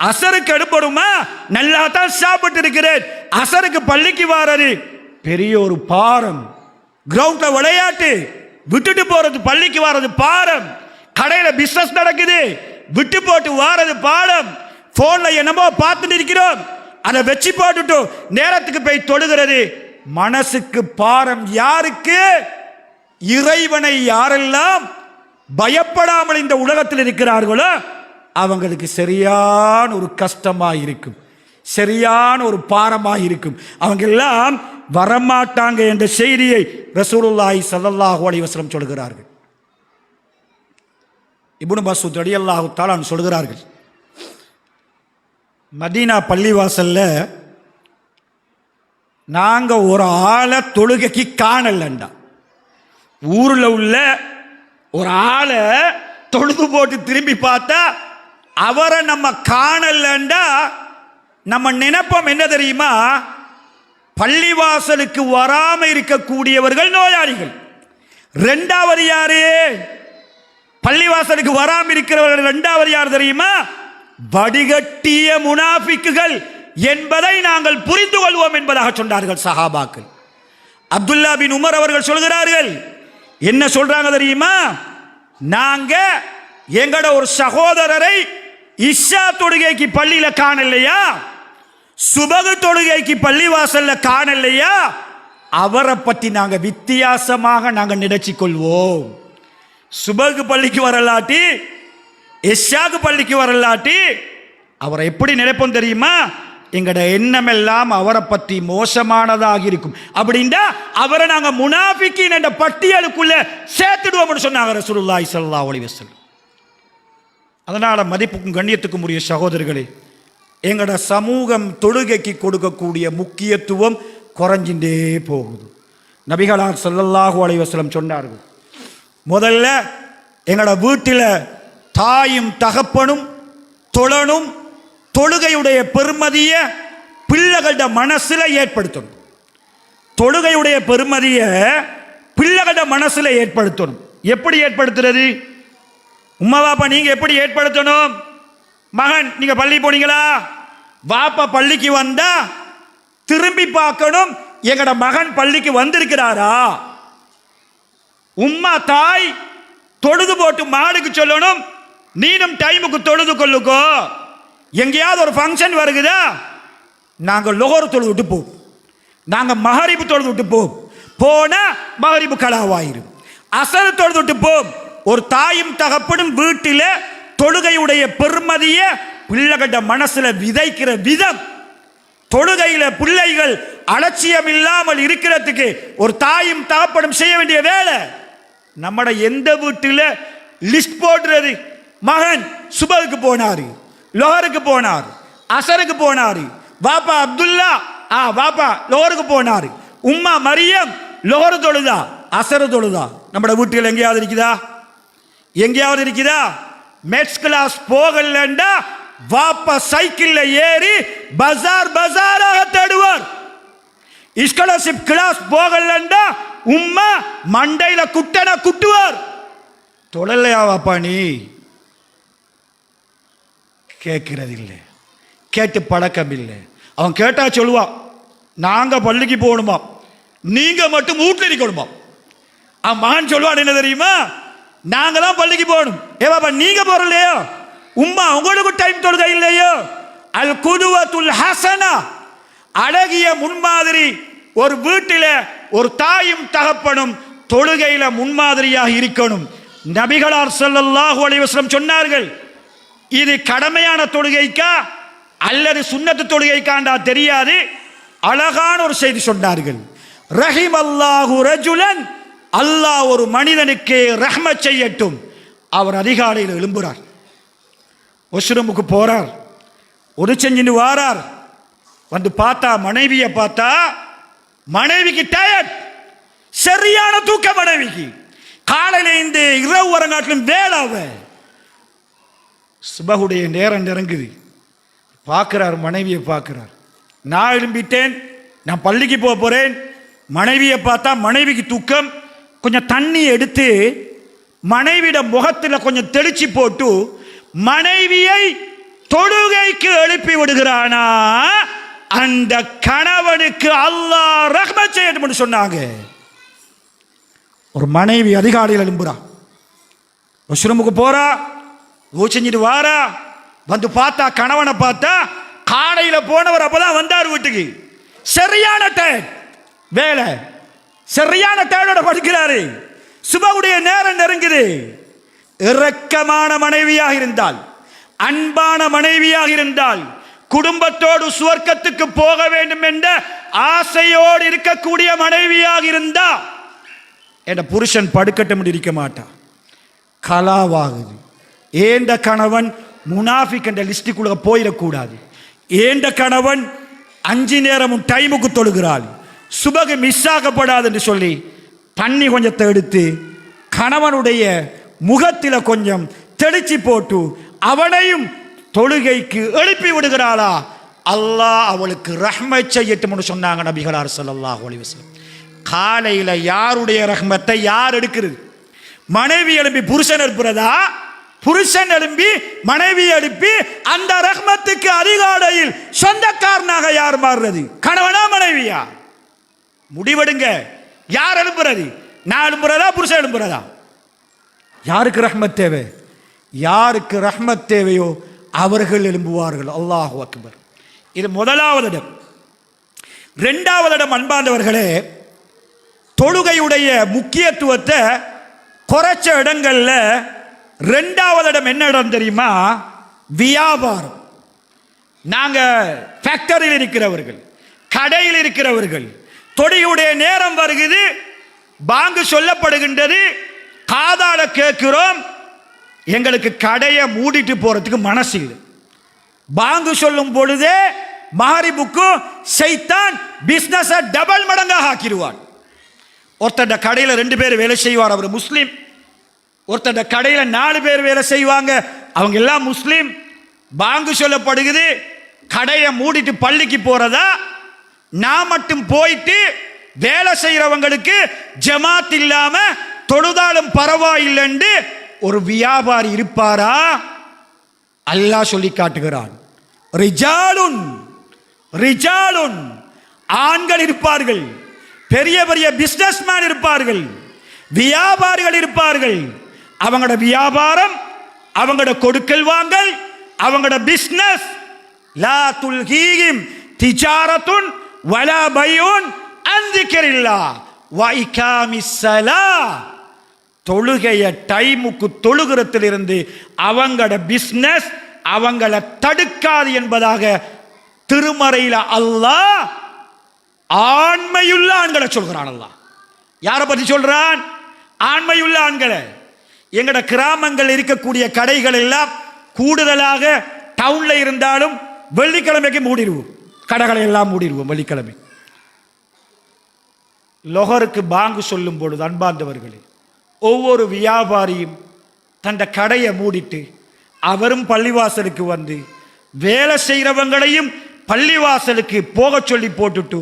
அசருக்கு எடுப்படுமா? நல்லா தான் சாப்பிட்டு இருக்கிறேன், அசருக்கு பள்ளிக்கு வாரது பெரிய ஒரு பாரம். கிரவுண்ட்ல விளையாட்டு விட்டுட்டு போறது, பள்ளிக்கு வாரது பாரம். கடையில பிசினஸ் நடக்குது, விட்டு போட்டு வாரது பாடம், போன்ல என்னமோ பார்த்துட்டு இருக்கிறோம், அதை வச்சு போட்டுட்டு நேரத்துக்கு போய் தொழுகிறது. மனசுக்கு பாரம் யாருக்கு? இறைவனை யாரெல்லாம் பயப்படாமல் இந்த உலகத்தில் இருக்கிறார்களோ அவங்களுக்கு சரியான ஒரு கஷ்டமா இருக்கும், சரியான ஒரு பாரமா இருக்கும். அவங்க எல்லாம் வரமாட்டாங்க என்ற செய்தியை ரசூலுல்லாஹி ஸல்லல்லாஹு அலைஹி வஸல்லம் சொல்கிறார்கள். இப்னு மஸ்ஊத் ரலியல்லாஹு தஆலா சொல்கிறார்கள், மதீனா பள்ளிவாசல்ல நாங்க ஒரு ஆளை தொழுகைக்கு காணலண்டா, ஊர்ல உள்ள ஒரு ஆளை தொழுது போட்டு திரும்பி பார்த்தா அவரை நம்ம காணலண்டா நம்ம நினைப்போம் என்ன தெரியுமா? பள்ளிவாசலுக்கு வராம இருக்கக்கூடியவர்கள் நோயாளிகள். ரெண்டாவது யாரு? பள்ளிவாசலுக்கு வராம இருக்கிறவர்கள் ரெண்டாவது யார் தெரியுமா? வடிகட்டிய முனாஃபிக்குகள் என்பதை நாங்கள் புரிந்து கொள்வோம் என்பதாக சொன்னார்கள் சஹாபாக்கள். அப்துல்லா பின் உமர் அவர்கள் சொல்கிறார்கள், என்ன சொல்றாங்க தெரியுமா? நாங்க எங்கட ஒரு சகோதரரை இஷா தொழுகைக்கு பள்ளியில காணலையா, சுபகு தொழுகைக்கு பள்ளிவாசல்ல காணலையா, அவரை பற்றி நாங்க வித்தியாசமாக நாங்க நினைச்சு கொள்வோம். சுபகு பள்ளிக்கு வரலாட்டி, இஷாக்கு பள்ளிக்கு வரலாட்டி அவரை எப்படி நினைப்போம் தெரியுமா? எங்கட எண்ணம் எல்லாம் அவரை பற்றி மோசமானதாக இருக்கும். அப்படின்னா அவரை நாங்க முனாஃபிக்கின் என்ற பட்டியலுக்குள்ள சேர்த்துடுவோம்னு சொன்னாங்க ரசூலுல்லாஹி ஸல்லல்லாஹு அலைஹி வஸல்லம். அதனால மதிப்புக்கும் கண்ணியத்துக்கும் உரிய சகோதரர்களே, எங்கட சமூகம் தொழுகைக்கு கொடுக்கக்கூடிய முக்கியத்துவம் குறைஞ்சின்றே போகுது. நபிகளார் ஸல்லல்லாஹு அலைஹி வஸல்லம் சொன்னார்கள், முதல்ல எங்கட வீட்டில் தாயும் தகப்பனும் தொழணும், தொழுகையுடைய பெருமதியை பிள்ளைகளோட மனசுல ஏற்படுத்தணும். தொழுகையுடைய பெருமதியை பிள்ளைகளோட மனசுல ஏற்படுத்தணும். எப்படி ஏற்படுத்துறது? உம்மா பாப்பா நீங்க எப்படி ஏற்படுத்தணும்? மகன் நீங்க பள்ளி போனீங்களா? பாப்பா பள்ளிக்கு வந்தா திரும்பி பார்க்கணும், எங்கட மகன் பள்ளிக்கு வந்திருக்கிறாரா. உம்மா தாய் தொழுது போட்டு மகனுக்கு சொல்லணும், நீனும் டைமுக்கு தொழுது கொள்ளுக்கோ. எங்கேயாவது ஒரு ஃபங்க்ஷன் வருகுதா, நாங்கள் லொஹர் தொழுது விட்டு போவோம், நாங்கள் மகரிபு தொழுது விட்டு போவோம், போனா மகரிபு கலாவாயிரும், அசர் தொழுது விட்டு போவோம். ஒரு தாயும் தகப்பனும் வீட்டில் தொழுகையுடைய பெருமதியை பிள்ளைகிட்ட மனசுல விதைக்கிற விதம், தொழுகையில பிள்ளைகள் அலட்சியம் இல்லாமல் இருக்கிறதுக்கு ஒரு தாயும் தகப்பனும் செய்ய வேண்டிய வேலை. நம்மட எந்த வீட்டில் லிஸ்ட் போடுறது, மகன் சுபகுக்கு போனாரு, லோஹருக்கு போனார், அசருக்கு போனாரு, பாப்பா அப்துல்லா பாப்பா லோஹருக்கு போனாரு, உம்மா மரியம் லோஹரு தொழுதா அசரு தொழுதா. நம்மட வீட்டில் எங்கேயாவது இருக்குதா? எங்கேயாவது இருக்குதா? மேத்ஸ் கிளாஸ் போகலண்டா வாப்பா சைக்கிள்ல ஏறி பஜார் பஜாராக தேடுவார். ஸ்காலர்ஷிப் கிளாஸ் போகலண்டா உம்மா மண்டையில குட்டன குட்டுவார். தொழலையா வாப்பா நீ? கேட்கிறது இல்லை, கேட்டு பழக்கம் இல்லை. அவன் கேட்டா சொல்லுவான், நாங்க பள்ளிக்கு போகணுமா, நீங்க மட்டும் வீட்டில் இருக்கணுமா. அவன் மகன் சொல்லுவான் என்ன தெரியுமா, நாங்க தான் பள்ளிக்கு போகணும். ஏ பாப்பா நீங்க போறலையோ, உம்மா உங்களுக்கு டைம் தொழுகை இல்லையோ. அல் குதுவத்துல் ஹசனா, அழகிய முன்மாதிரி. ஒரு வீட்டில் ஒரு தாயும் தகப்பனும் தொழுகையில முன்மாதிரியாக இருக்கணும். நபிகளார் ஸல்லல்லாஹு அலைஹி வஸல்லம் சொன்னார்கள், இது கடமையான தொழுகைக்கா அல்லது சுன்னத்து தொழுகைக்காண்டா தெரியாது, அழகான ஒரு செய்தி சொன்னார்கள். ரஹிமல்லாஹு ரஜுலன், அல்லாஹ் ஒரு மனிதனுக்கு ரஹ்மத் செய்யட்டும். அவர் அதிகாலையில் எழும்புறார், ஒஷ்ரூமுக்கு போறார், ஒரு செஞ்சுன்னு வாரார். வந்து பார்த்தா மனைவியை பார்த்தா, மனைவிக்கு டயர்ட், சரியான தூக்கம் மனைவிக்கு. காலையில இந்த இரவு வரங்காட்டிலும் வேளாவ. சுபகுடைய நேரம் நெருங்குது, பார்க்கிறார், மனைவியை பார்க்கிறார். நான் எழும்பிட்டேன், நான் பள்ளிக்கு போக போறேன். மனைவியை பார்த்தா மனைவிக்கு தூக்கம். கொஞ்சம் தண்ணி எடுத்து மனைவியிட முகத்தில் கொஞ்சம் தெளிச்சு போட்டு மனைவியை தொழுகைக்கு எழுப்பி விடுகிறானா, அந்த கணவனுக்கு அல்லாஹ் ரஹ்மத் செய்யட்டும் சொன்னாங்க. ஒரு மனைவி அதிகாலையில் எழும்புறா, வாஷ்ரூமுக்கு போறா, செஞ்சுட்டு வாரா, வந்து பார்த்தா கணவனை பார்த்தா காலையில போனவர் அப்பதான் வந்தார் வீட்டுக்கு. சரியான டயர்ட் வேலை, சரியான டயர்டோட படுக்கிறாரு. சுபகுடைய நேரம் நெருங்குது. இரக்கமான மனைவியாக இருந்தால், அன்பான மனைவியாக இருந்தால், குடும்பத்தோடு சுவர்க்கத்துக்கு போக வேண்டும் என்ற ஆசையோடு இருக்கக்கூடிய மனைவியாக இருந்தா என் புருஷன் படுக்கட்டும் இருக்க மாட்டான். கலாவாகுது. ஏண்ட கணவன் முனாஃபிக் என்ற லிஸ்டுக்குள்ள போயிடக்கூடாது. ஏண்ட கணவன் 5 நேரமும் டைமுக்கு தொழுகிறாள், சுபகு மிஸ் ஆகப்படாது என்று சொல்லி தண்ணி கொஞ்சத்தை எடுத்து கணவனுடைய முகத்தில் கொஞ்சம் தெளிச்சு போட்டு அவனையும் தொழுகைக்கு எழுப்பி விடுகிறாளா, அல்லாஹ் அவளுக்கு ரஹ்மத் செய்யட்டும் சொன்னாங்க நபிகளார் ஸல்லல்லாஹு அலைஹி வஸல்லம். காலையில் யாருடைய ரஹ்மத்தை யார் எடுக்கிறது? மனைவி எழுப்பி புருஷன் எழுப்புறதா? புருஷன் எழுப்பி மனைவி எழுப்பி அந்த ரஹ்மத்துக்கு அதிகாலையில் சொந்தக்காரனாக யார் மாறுறது? கணவனா மனைவியா? முடிவெடுங்க. யார் எழுப்புறது? நான் எழுப்புறதா புருஷன் எழுப்புறதா? யாருக்கு ரஹ்மத் தேவை? யாருக்கு ரஹ்மத் தேவையோ அவர்கள் எழும்புவார்கள். அல்லாஹு அக்பர். இது முதலாவது இடம். இரண்டாவது இடம் அன்பார்ந்தவர்களே, தொழுகையுடைய முக்கியத்துவத்தை குறைச்ச இடங்கள்ல இரண்டாவது இடம் என்ன இடம் தெரியுமா? வியாபாரம். நாங்க ஃபேக்டரியில் இருக்கிறவர்கள், கடையில் இருக்கிறவர்கள், தொழுகையுடைய நேரம் வருகிறது, பாங்கு சொல்லப்படுகின்றது, காதால கேட்கிறோம், எங்களுக்கு கடையை மூடிட்டு போறதுக்கு மனசு இல்லை. பாங்கு சொல்லும் பொழுதே மஹரிபுக்கு சைத்தான் பிசினஸ் டபுள் மடங்காக ஆக்கிடுவான். ஒருத்தட கடையில் 2 பேர் வேலை செய்வார், அவர் முஸ்லீம். ஒருத்தட கடையில் 4 பேர் வேலை செய்வாங்க, அவங்க எல்லாம் முஸ்லீம். பாங்கு சொல்லப்படுகிறது, கடையை மூடிட்டு பள்ளிக்கு போறதா? நான் மட்டும் போயிட்டு வேலை செய்யறவங்களுக்கு ஜமாத் இல்லாம தொழுதாலும் பரவாயில்லைன்னு ஒரு வியாபாரி இருப்பாரா? அல்லாஹ் சொல்லி காட்டுகிறான், ரிஜாலுன் ரிஜாலுன், ஆண்கள் இருப்பார்கள், பெரிய பெரிய பிசினஸ்மேன் இருப்பார்கள், வியாபாரிகள் இருப்பார்கள். அவங்களோட வியாபாரம், அவங்களோட கொடுக்கல் வாங்கல், அவங்களோட பிசினஸ் லா துல்ஹீஹிம் திஜாரத்துன் வலா பையுன் அன் திக்ரில்லாஹ் வ இகாமிஸ் ஸலாஹ். தொழுகைய டைமுக்கு தொழுகிறதிலிருந்து அவங்களோட பிசினஸ் அவங்களை தடுக்காது என்பதாக திருமறையில அல்லாஹ் ஆண்மையுள்ள ஆண்களை சொல்கிறான். அல்லாஹ் யாரை பத்தி சொல்றான்? ஆண்மையுள்ள ஆண்களை. எங்கட கிராமங்கள் இருக்கக்கூடிய கடைகள் எல்லாம் கூடுதலாக டவுன்ல இருந்தாலும் வெள்ளிக்கிழமைக்கு மூடிடுவோம், கடைகளை எல்லாம் மூடிடுவோம் வெள்ளிக்கிழமை. லொஹருக்கு பாங்கு சொல்லும் பொழுது அன்பார்ந்தவர்களே, ஒவ்வொரு வியாபாரியும் தந்த கடையை மூடிட்டு அவரும் பள்ளிவாசலுக்கு வந்து வேலை செய்கிறவங்களையும் பள்ளிவாசலுக்கு போக சொல்லி போட்டுட்டு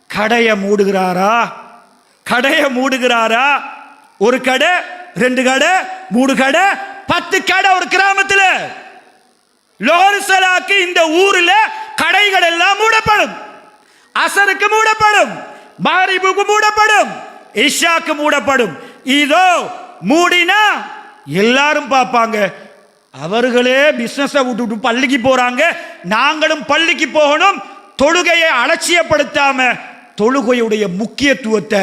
கடையை மூடுகிறாரா? கடையை மூடுகிறாரா? ஒரு கடை, 2 கடை, 3 கடை, 10 கடை ஒரு கிராமத்தில். லோரிசலாக்கு இந்த ஊரில் கடைகள் எல்லாம் மூடப்படும். அசருக்கு மூடப்படும், மஹரிபுக்கு மூடப்படும், இஷாக்கு மூடப்படும். இதோ மூடினா எல்லாரும் பார்ப்பாங்க, அவர்களே பிசினஸை விட்டுட்டு பள்ளிக்கு போறாங்க, நாங்களும் பள்ளிக்கு போகணும். தொழுகையை அலட்சியப்படுத்தாம தொழுகையுடைய முக்கியத்துவத்தை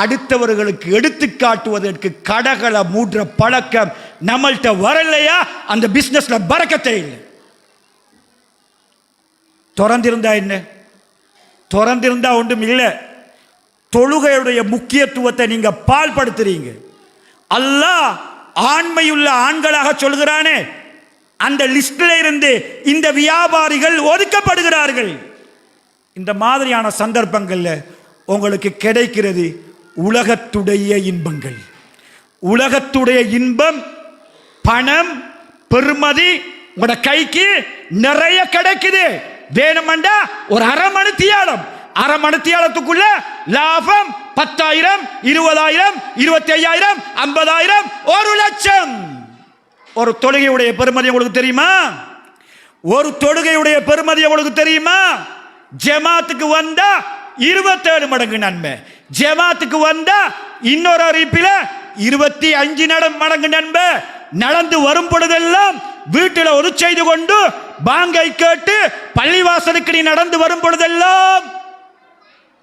அடுத்தவர்களுக்கு எடுத்து காட்டுவதற்கு கடைகளை மூடுற பழக்கம் நம்மள்கிட்ட வரலையா? அந்த பிசினஸ்ல பரக்கத்தை இல்லை. திறந்திருந்தா என்ன? திறந்திருந்தா ஒன்றும் இல்லை. தொழுகையுடைய முக்கியத்துவத்தை நீங்க பால்படுத்துறீங்க. அல்லாஹ் ஆண்மையுள்ள ஆண்களாக சொல்கிறானே, அந்த லிஸ்ட்ல இருந்து இந்த வியாபாரிகள் ஒதுக்கப்படுகிறார்கள். இந்த மாதிரியான சந்தர்ப்பங்கள்ல உங்களுக்கு கிடைக்கிறது உலகத்துடைய இன்பங்கள். உலகத்துடைய இன்பம், பணம், பெருமதி உங்களோட கைக்கு நிறைய கிடைக்குது. வேணுமெண்டா ஒரு அரை மணித்தியாலத்துக்குள்ள லாபம் 10,000, 20,000, 25,000, 50,000, 1 லட்சம். ஒரு தொழுகையுடைய பெருமதி உங்களுக்கு தெரியுமா? ஒரு தொழுகையுடைய பெருமதி உங்களுக்கு தெரியுமா? ஜமாத்துக்கு வந்தா 27 மடங்கு நன்மை, ஜமாத்துக்கு வந்தா இன்னொரு அறிவிப்பில் 25 மடங்கு நன்மை, நடந்து வரும் பொழுதெல்லாம் வீட்டில் ஒரு செய்து கொண்டு பாங்கை கேட்டு பள்ளிவாசலுக்கு நீ நடந்து வரும் பொழுதெல்லாம்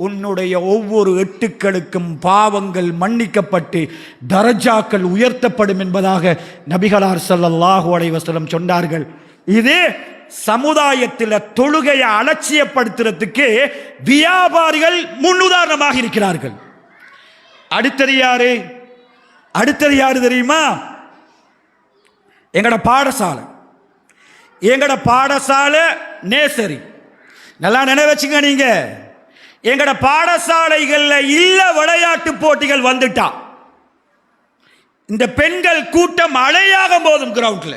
உன்னுடைய ஒவ்வொரு எட்டுக்களுக்கும் பாவங்கள் மன்னிக்கப்பட்டு தரஜாக்கள் உயர்த்தப்படும் என்பதாக நபிகளார் ஸல்லல்லாஹு அலைஹி வஸல்லம் சொன்னார்கள். இது சமுதாயத்தில் தொழுகையை அலட்சியப்படுத்துறதுக்கு வியாபாரிகள் முன்னுதாரணமாக இருக்கிறார்கள். அடுத்தது யாரு தெரியுமா? எங்கட பாடசாலை நேசரி. நல்லா நினைவச்சுங்க நீங்க. எங்கட பாடசாலைகள்ல இல்ல விளையாட்டு போட்டிகள் வந்துட்டா இந்த பெண்கள் கூட்டம் அலையாக போதும். கிரவுண்ட்ல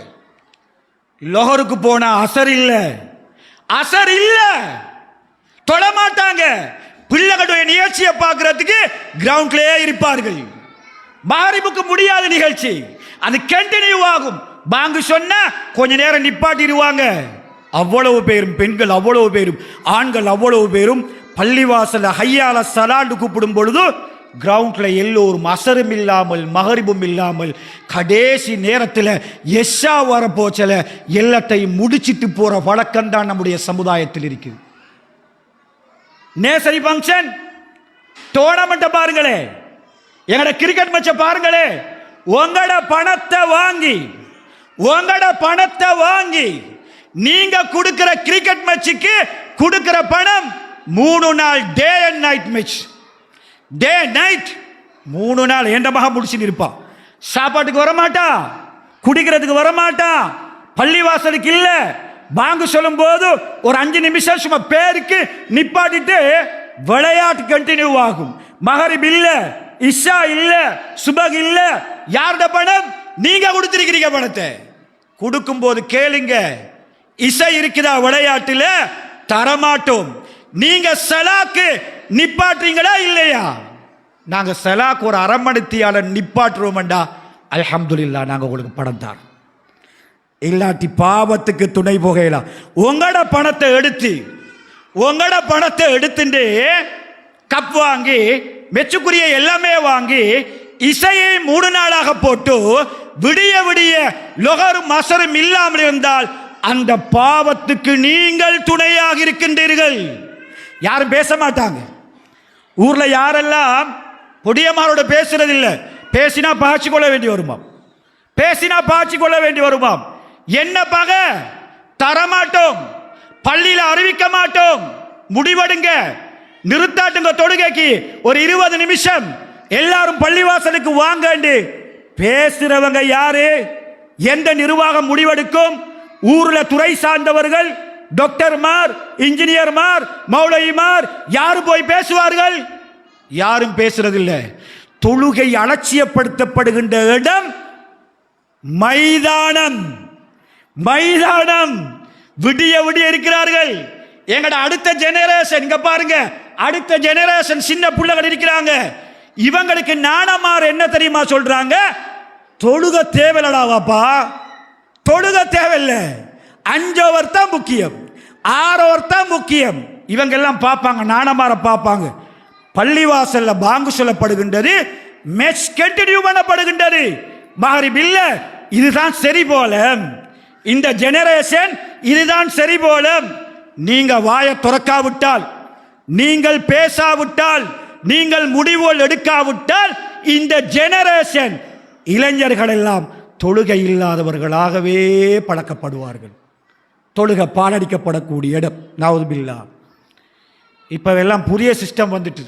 லொஹருக்கு போனா அசர் இல்ல தொழமாட்டாங்க. பிள்ளைகளுடைய நிகழ்ச்சியை பார்க்கறதுக்கு கிரவுண்ட்லயே இருப்பார்கள். மகரிபுக்கு முடியாத நிகழ்ச்சி அது கண்டினியூ ஆகும். பாங்கு சொன்னா கொஞ்ச நேரம் நிப்பாட்டிடுவாங்க. அவ்வளவு பேரும் பெண்கள், அவ்வளவு பேரும் ஆண்கள், அவ்வளவு பேரும் பள்ளிவாசல ஹய்யால சலாண்டு கூப்பிடும் பொழுது கிரவுண்ட்ல எல்லோரும் அசரும் இல்லாமல் மகரிபும் இல்லாமல் கடைசி நேரத்தில் எஷா வர போச்சல எல்லாத்தையும் முடிச்சிட்டு போற வழக்கம் தான் நம்முடைய சமுதாயத்தில் இருக்குது. நேசரி ஃபங்க்ஷன் டோர்னமெண்ட் பாருங்களே, எங்கட கிரிக்கெட் மேட்சை பாருங்களே. உங்களோட பணத்தை வாங்கி நீங்க கொடுக்கிற கிரிக்கெட் மேட்சுக்கு கொடுக்கிற பணம் 3 நாள் day and night match. Day night 3 நாள் எந்த மகா முடிச்சுன்னு இருப்பான். சாப்பாட்டுக்கு வரமாட்டா, குடிக்கிறதுக்கு வரமாட்டா, பள்ளிவாசலுக்கு இல்ல. பாங்கு சொல்லும் போது ஒரு 5 நிமிஷம் சும்மா பேருக்கு நிப்பாட்டிட்டு விளையாட்டு கண்டினியூ ஆகும். மகரிப் இல்ல, இஷா இல்ல, சுபக் இல்ல. யாருடைய பணம்? நீங்க கொடுத்திருக்கிறீங்க பணத்தை. கொடுக்கும் போது கேளுங்க, இசை இருக்குதா விளையாட்டுல? தரமாட்டோம். நீங்க சலாக்கு நிப்பாட்டுறீங்களா இல்லையா? நாங்க சலாக்கு ஒரு அரமணித்தியால நிப்பாட்டுறோம்டா, அல்ஹம்துலில்லாஹ் நாங்க உங்களுக்கு பணம் தான். இல்லாட்டி பாவத்துக்கு துணை போகலாம். உங்களோட பணத்தை எடுத்துட்டு கப் வாங்கி மெச்சுக்குரிய எல்லாமே வாங்கி இசையை 3 நாளாக போட்டு விடிய லொகரும் அசரும் இல்லாமல் இருந்தால் அந்த பாவத்துக்கு நீங்கள் துணையாக இருக்கின்றீர்கள். யாரும் பேச மாட்டாங்க. ஊர்ல யாரெல்லாம் பொடியமாரோட பேசுறதில்லை. பேசினா பாய்ச்சி கொள்ள வேண்டி வருமாம். என்ன பகை? தரமாட்டோம், பள்ளியில அறிவிக்க மாட்டோம், முடிவெடுங்க, நிறுத்தாட்டுங்க. தொழுகைக்கு ஒரு 20 நிமிஷம் எல்லாரும் பள்ளிவாசலுக்கு வாங்க. பேசுறவங்க யாரு? எந்த நிர்வாகம் முடிவெடுக்கும்? ஊர்ல துறை சார்ந்தவர்கள், டாக்டர்மார், இன்ஜினியர்மார், மௌலவிமார் யாரு போய் பேசுவார்கள்? யாரும் பேசுறதில்லை. தொழுகை அலட்சியப்படுத்தப்படுகின்ற இடம் மைதானம். விடிய இருக்கிறார்கள். எங்கட அடுத்த ஜெனரேஷன் இங்க பாருங்க, அடுத்த ஜெனரேஷன் சின்ன பிள்ளைகள் இருக்கிறாங்க. இவங்களுக்கு நாணமார் என்ன தெரியுமா சொல்றாங்க? தொழுக தேவையில்லடாவாப்பா, தொழுக தேவையில்லை, 5 ஓவர் தான் முக்கியம், 6 ஓவர் தான் முக்கியம். இவங்க எல்லாம் பார்ப்பாங்க, நாணமார பார்ப்பாங்க. பள்ளிவாசல்ல பாங்கு சொல்லப்படுகின்றது, மேட்ச் கண்டினியூ பண்ணப்படுகின்றது. மகரிப் இல்ல, இதுதான் சரி போல. இந்த ஜெனரேஷன் இதுதான் சரி போல. நீங்க வாயை திறக்காவிட்டால், நீங்கள் பேசாவிட்டால், நீங்கள் முடிவுகள் எடுக்காவிட்டால் இந்த ஜெனரேஷன் இளைஞர்கள் எல்லாம் தொழுகை இல்லாதவர்களாகவே பழக்கப்படுவார்கள். தொழுகை பாலடிக்கப்படக்கூடிய இடம். நவுதுபில்லா. இப்போ எல்லாம் புதிய சிஸ்டம் வந்துட்டு,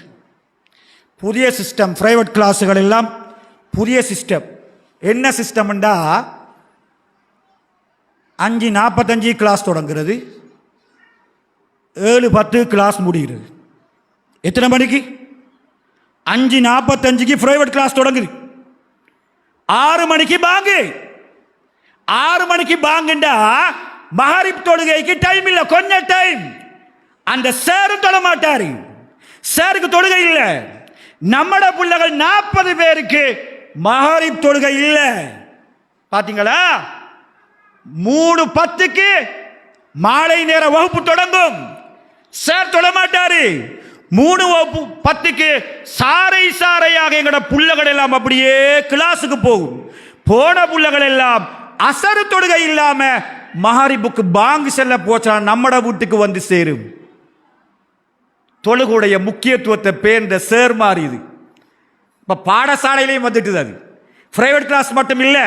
புதிய சிஸ்டம், பிரைவேட் கிளாஸுகள் எல்லாம் புதிய சிஸ்டம். என்ன சிஸ்டம்டா, 5:45 கிளாஸ் தொடங்குறது, 7:10 கிளாஸ் முடிகிறது. எத்தனை மணிக்கு? 5:45 பிரைவேட் கிளாஸ் தொடங்குது. 6 மணிக்கு பாங்கு. 6 மணிக்கு பாங்குண்டா மகரிப் தொழுகைக்கு டைம் இல்லை, கொஞ்சம் டைம். அந்த சேரும் தொழ மாட்டாரு, சேருக்கு தொழுகை இல்லை. நம்மட பிள்ளைகள் 40 பேருக்கு மகரிப் தொழுகை இல்லை. பாத்தீங்களா? 3:10 மாலை நேர வகுப்பு தொடங்கும், சேர் தொழ மாட்டாரு. 3:10 சாரையாக எங்கட புள்ளைகள் எல்லாம் அப்படியே கிளாஸுக்கு போகும். போன புள்ளகள் எல்லாம் அசரு தொழுகை இல்லாம மஹரிபுக்கு பாங்கு செல்ல போச்சா நம்மட வீட்டுக்கு வந்து சேரும். தொழுகுடைய முக்கியத்துவத்தை பேர்ந்த சேர் மாறி இது. இப்ப பாடசாலையிலையும் வந்துட்டு அது பிரைவேட் கிளாஸ் மட்டும் இல்ல,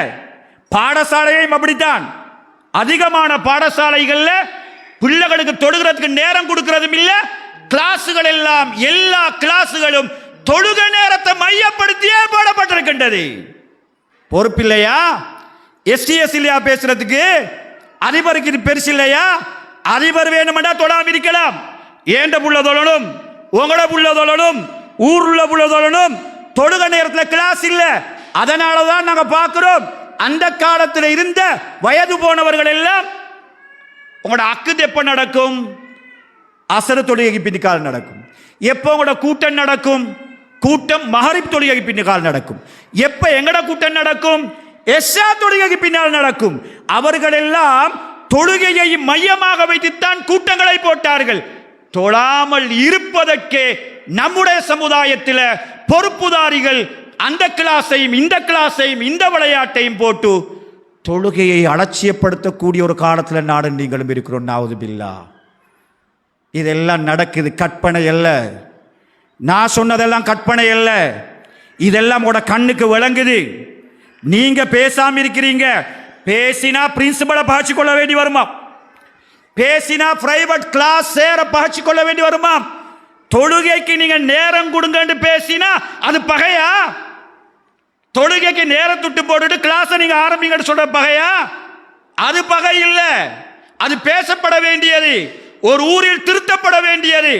பாடசாலையிலையும் அப்படித்தான். அதிகமான பாடசாலைகள்ல பிள்ளைகளுக்கு தொழுகிறதுக்கு நேரம் கொடுக்கிறதும் இல்ல. கிளாஸுகள் எல்லாம் எல்லா கிளாஸுகளும் தொழுகை நேரத்தை மையப்படுத்தியே போடப்பட்டிருக்கின்றது. பொறுப்பில்லையா? எஸ்டிஎஸ் இல்லையா பேசுறதுக்கு? அதிபருக்கு இது பெருசு இல்லையா? அதிபர் வேணுமெண்டா தொழாம இருக்கலாம். ஏண்ட புள்ள தொழணும், உங்களோட புள்ள தொழணும், ஊருள்ள புள்ள தொழணும். தொழுகை நேரத்தில் கிளாஸ் இல்ல. அதனாலதான் நாங்க பார்க்கிறோம் அந்த காலத்தில் இருந்த வயது போனவர்கள் எல்லாம் உங்களோட அக்குது எப்ப நடக்கும்? அசர தொழுகைக்கு பின்னால் நடக்கும். எப்போ உங்களோட கூட்டம் நடக்கும்? கூட்டம் மஹரிப் தொழுகைக்கு பின்னால் நடக்கும். எப்ப எங்கட கூட்டம் நடக்கும்? எஸ்ஸா தொழுகைக்கு பின்னால் நடக்கும். அவர்கள் எல்லாம் தொழுகையை மையமாக வைத்துத்தான் கூட்டங்களை போட்டார்கள். தொழாமல் இருப்பதற்கே நம்முடைய சமுதாயத்தில் பொறுப்புதாரிகள் அந்த கிளாஸையும் இந்த கிளாஸையும் இந்த விளையாட்டையும் போட்டு தொழுகையை அலட்சியப்படுத்தக்கூடிய ஒரு காலத்தில் நாடு நீங்களும் இருக்கிறோம். நாவுது பில்லா. இதெல்லாம் நடக்குது, கற்பனை அல்ல. நான் சொன்னதெல்லாம் கற்பனை அல்ல. இதெல்லாம் உங்களோட கண்ணுக்கு விளங்குது. நீங்க பேசாம இருக்கிறீங்க. பேசினா பிரின்சிபலை பகிச்சு கொள்ள வேண்டி வருமா? பேசினா பிரைவேட் கிளாஸ் சேர பகிச்சு கொள்ள வேண்டி வருமா? தொழுகைக்கு நீங்க நேரம் கொடுங்க பேசினா அது பகையா? தொழுகைக்கு நேரம் துட்டு போட்டுட்டு கிளாஸ் நீங்க ஆரம்பிங்க சொல்ற பகையா? அது பகை இல்ல. அது பேசப்பட வேண்டியது, ஒரு ஊரில் திருத்தப்பட வேண்டியது.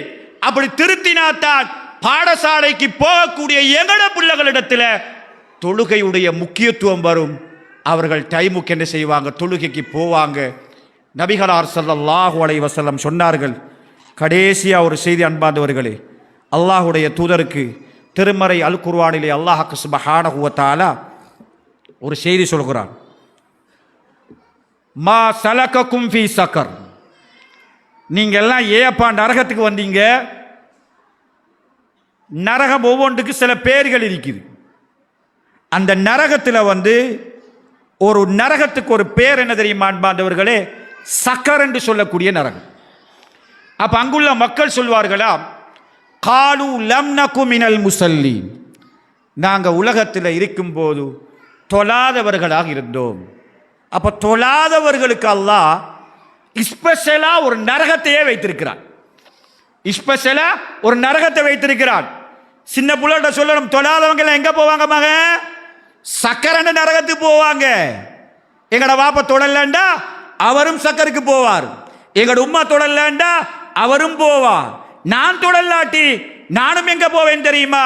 அப்படி திருத்தினாத்தான் பாடசாலைக்கு போகக்கூடிய எங்கட பிள்ளைகளிடத்தில் தொழுகையுடைய முக்கியத்துவம் வரும். அவர்கள் டைமுக்கு என்ன செய்வாங்க? தொழுகைக்கு போவாங்க. நபிகளார் ஸல்லல்லாஹு அலைஹி வஸல்லம் சொன்னார்கள். கடைசியா ஒரு செய்தி அன்பார்ந்தவர்களே, அல்லாஹுடைய தூதருக்கு திருமறை அல் குர்ஆனிலே அல்லாஹ் சுப்ஹானஹு வ தஆலா ஒரு செய்தி சொல்கிறான். மா சலகக்கும் ஃபீ சக்கர். நீங்க எல்லாம் ஏப்பா நரகத்துக்கு வந்தீங்க? நரகம் ஒவ்வொன்றுக்கு சில பேர்கள் இருக்குது. அந்த நரகத்தில் ஒரு நரகத்துக்கு ஒரு பேர் என்ன தெரியுமா அன்பார்ந்தவர்களே? சக்கர் என்று சொல்லக்கூடிய நரகம். அப்ப அங்குள்ள மக்கள் சொல்வார்களா, காலு லம் நகு மினல் முஸல்லீன். நாங்க உலகத்தில் இருக்கும்போது தொழாதவர்களாக இருந்தோம். அப்ப தொழாதவர்களுக்கு அல்லாஹ் ஸ்பெஷலா ஒரு நரகத்தையே வைத்திருக்கிறான். ஸ்பெஷலா ஒரு நரகத்தை வைத்திருக்கிறான். சின்ன புள்ளட்ட சொல்லணும், தொழாதவங்க எல்லாம் எங்க போவாங்க? மகன் சக்கரன்னு நரகத்துக்கு போவாங்க. எங்கட வாப்பா தொழலண்டா அவரும் சக்கருக்கு போவார். எங்கட உம்மா தொழலண்டா அவரும் போவார். நான் தொழலாட்டி நானும் எங்க போவேன் தெரியுமா?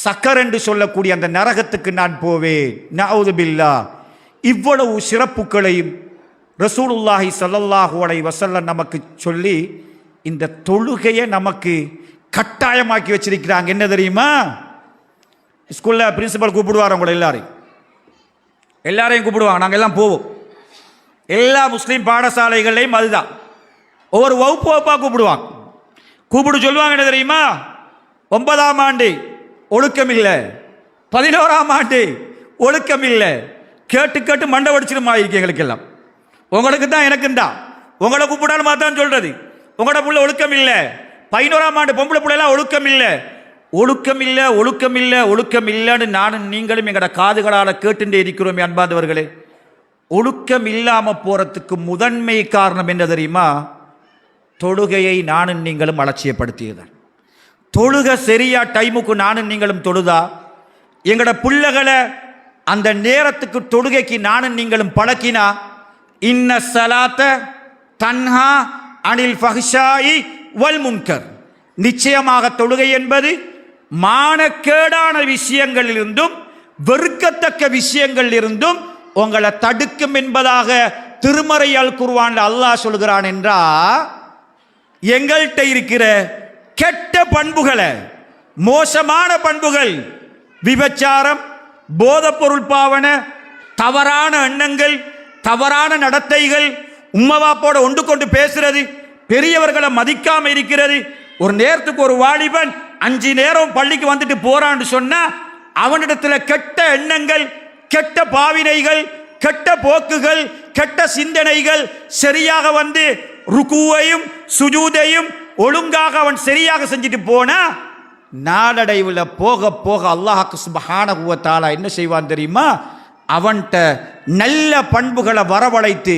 சக்கர் என்று சொல்லக்கூடிய அந்த நரகத்துக்கு நான் போவேன். நஅூது பில்லாஹ். இவ்வளவு சிறப்புகளையும் ரசூலுல்லாஹி ஸல்லல்லாஹு அலைஹி வஸல்லம் நமக்கு சொல்லி இந்த தொழுகையை நமக்கு கட்டாயமாக்கி வச்சிருக்கிறாங்க. என்ன தெரியுமா? ஸ்கூல்ல பிரின்சிபல் கூப்பிடுவார் உங்களை எல்லாரையும் கூப்பிடுவாங்க. நாங்கள் எல்லாம் போவோம். எல்லா முஸ்லீம் பாடசாலைகளையும் அதுதான். ஒவ்வொரு வகுப்பாக கூப்பிடுவாங்க. கூப்பிட்டு சொல்லுவாங்க என்ன தெரியுமா? 9ஆம் ஆண்டு ஒழுக்கம் இல்லை, 11ஆம் ஆண்டு ஒழுக்கம் இல்லை. கேட்டு கேட்டு மண்டை வடிச்சிருமா இருக்கு எங்களுக்கு எல்லாம். உங்களுக்கு தான் எனக்கு தான். உங்களை கூப்பிடாலும் தான் சொல்றது. உங்களோட புள்ள ஒழுக்கம் இல்லை. 11ஆம் ஆண்டு பொம்பளை பிள்ளைலாம் ஒழுக்கம் இல்லை, ஒழுக்கம் இல்லை, ஒழுக்கம் இல்லை, ஒழுக்கம் இல்லைன்னு நானும் நீங்களும் எங்களோட காதுகளால் கேட்டுட்டே இருக்கிறோம். அன்பார்ந்தவர்களே, ஒழுக்கம் இல்லாம போறதுக்கு முதன்மை காரணம் என்ன தெரியுமா? தொழுகையை நானும் நீங்களும் அலட்சியப்படுத்தியதான். தொழுகை சரியா டைமுக்கு நானும் நீங்களும் தொழுதா, எங்களோட பிள்ளைகளை அந்த நேரத்துக்கு தொழுகைக்கு நானும் நீங்களும் பழக்கினா, இன்ன ஸலாத்த தன்ஹா அனில் ஃபஹ்ஷாஇ வல் முன்கர். நிச்சயமாக தொழுகை என்பது மானக்கேடான விஷயங்களிலிருந்தும் வெறுக்கத்தக்க விஷயங்களிலிருந்தும் உங்களை தடுக்கும் என்பதாக திருமறை அல் குர்ஆன்ல அல்லாஹ் சொல்கிறான். என்றா எங்கள்கிட்ட இருக்கிற கெட்ட பண்புகளை, மோசமான பண்புகள், விபச்சாரம், போதைப்பொருள் பாவன, தவறான எண்ணங்கள், தவறான நடத்தைகள், உம்மவாப்போட ஒன்று கொண்டு பேசுறது, பெரியவர்களை மதிக்காம இருக்கிறது. ஒரு நேரத்துக்கு ஒரு வாலிபன் 5 நேரம் பள்ளிக்கு வந்துட்டு போறான்னு சொன்னா அவனிடத்துல கெட்ட எண்ணங்கள், கெட்ட பாவினைகள், கெட்ட போக்குகள், கெட்ட சிந்தனைகள் சரியாக வந்து ருக்குவையும் சுஜூதையும் ஒழுங்காக அவன் சரியாக செஞ்சுட்டு போனா நாளடைவில் போக போக அல்லாஹ் சுப்ஹானஹு வ தஆலா என்ன செய்வான் தெரியுமா? அவன்கிட்ட நல்ல பண்புகளை வரவழைத்து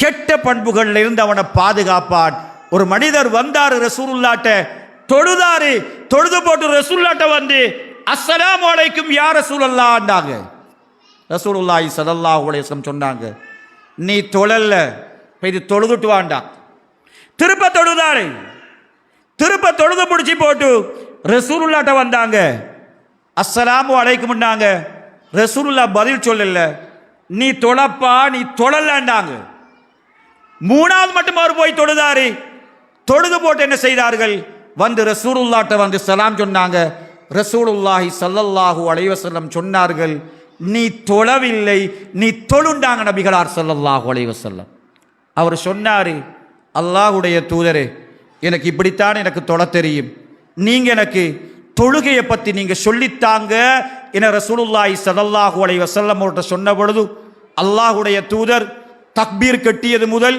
கெட்ட பண்புகள்ல இருந்து அவனை பாதுகாப்பான். ஒரு மனிதர் வந்தாரு ரசூலுல்லாஹ்ட்ட, தொழுதாரு, தொழுது போட்டு ரசூலுல்லாஹ்ட்ட வந்து அஸ்ஸலாமு அலைக்கும் யா ரசூலல்லாஹ்ன்றாங்க. ரசூலுல்லாஹி ஸல்லல்லாஹு அலைஹி வஸல்லம் சொன்னாங்க, நீ தொழல, இது தொழுதுட்டு வாண்டா. திருப்ப தொழுதாரு, திருப்ப தொழுது பிடிச்சி போட்டு ரசூலுல்லாஹ்ட்ட வந்தாங்க, அஸ்ஸலாமு அலைக்கும்னாங்க. ரசூலுல்லாஹ் பதில் சொல்லல, நீ தொழப்பா, நீ தொழலன்றாங்க. மூணாவது மட்டும் அவர் போய் தொழுதாரு, தொழுது போட்டு என்ன செய்தார்கள்? வந்து ரசூலுல்லாஹ்ட்ட வந்து சலாம் சொன்னாங்க. ரசூலுல்லாஹி ஸல்லல்லாஹு அலைஹி வஸல்லம் சொன்னார்கள், நீ தொழவில்லை, நீ தொழுண்டாங்க நபிகளார் ஸல்லல்லாஹு அலைஹி வஸல்லம். அவர் சொன்னாரு, அல்லாஹ்வுடைய தூதரே, எனக்கு இப்படித்தான் எனக்கு தொழ தெரியும், நீங்க எனக்கு தொழுகையை பற்றி நீங்க சொல்லித்தாங்க என ரசூலுல்லாஹி ஸல்லல்லாஹு அலைஹி வஸல்லம் அவர்கிட்ட சொன்ன பொழுது அல்லாஹ்வுடைய தூதர் தக்பீர் கட்டியது முதல்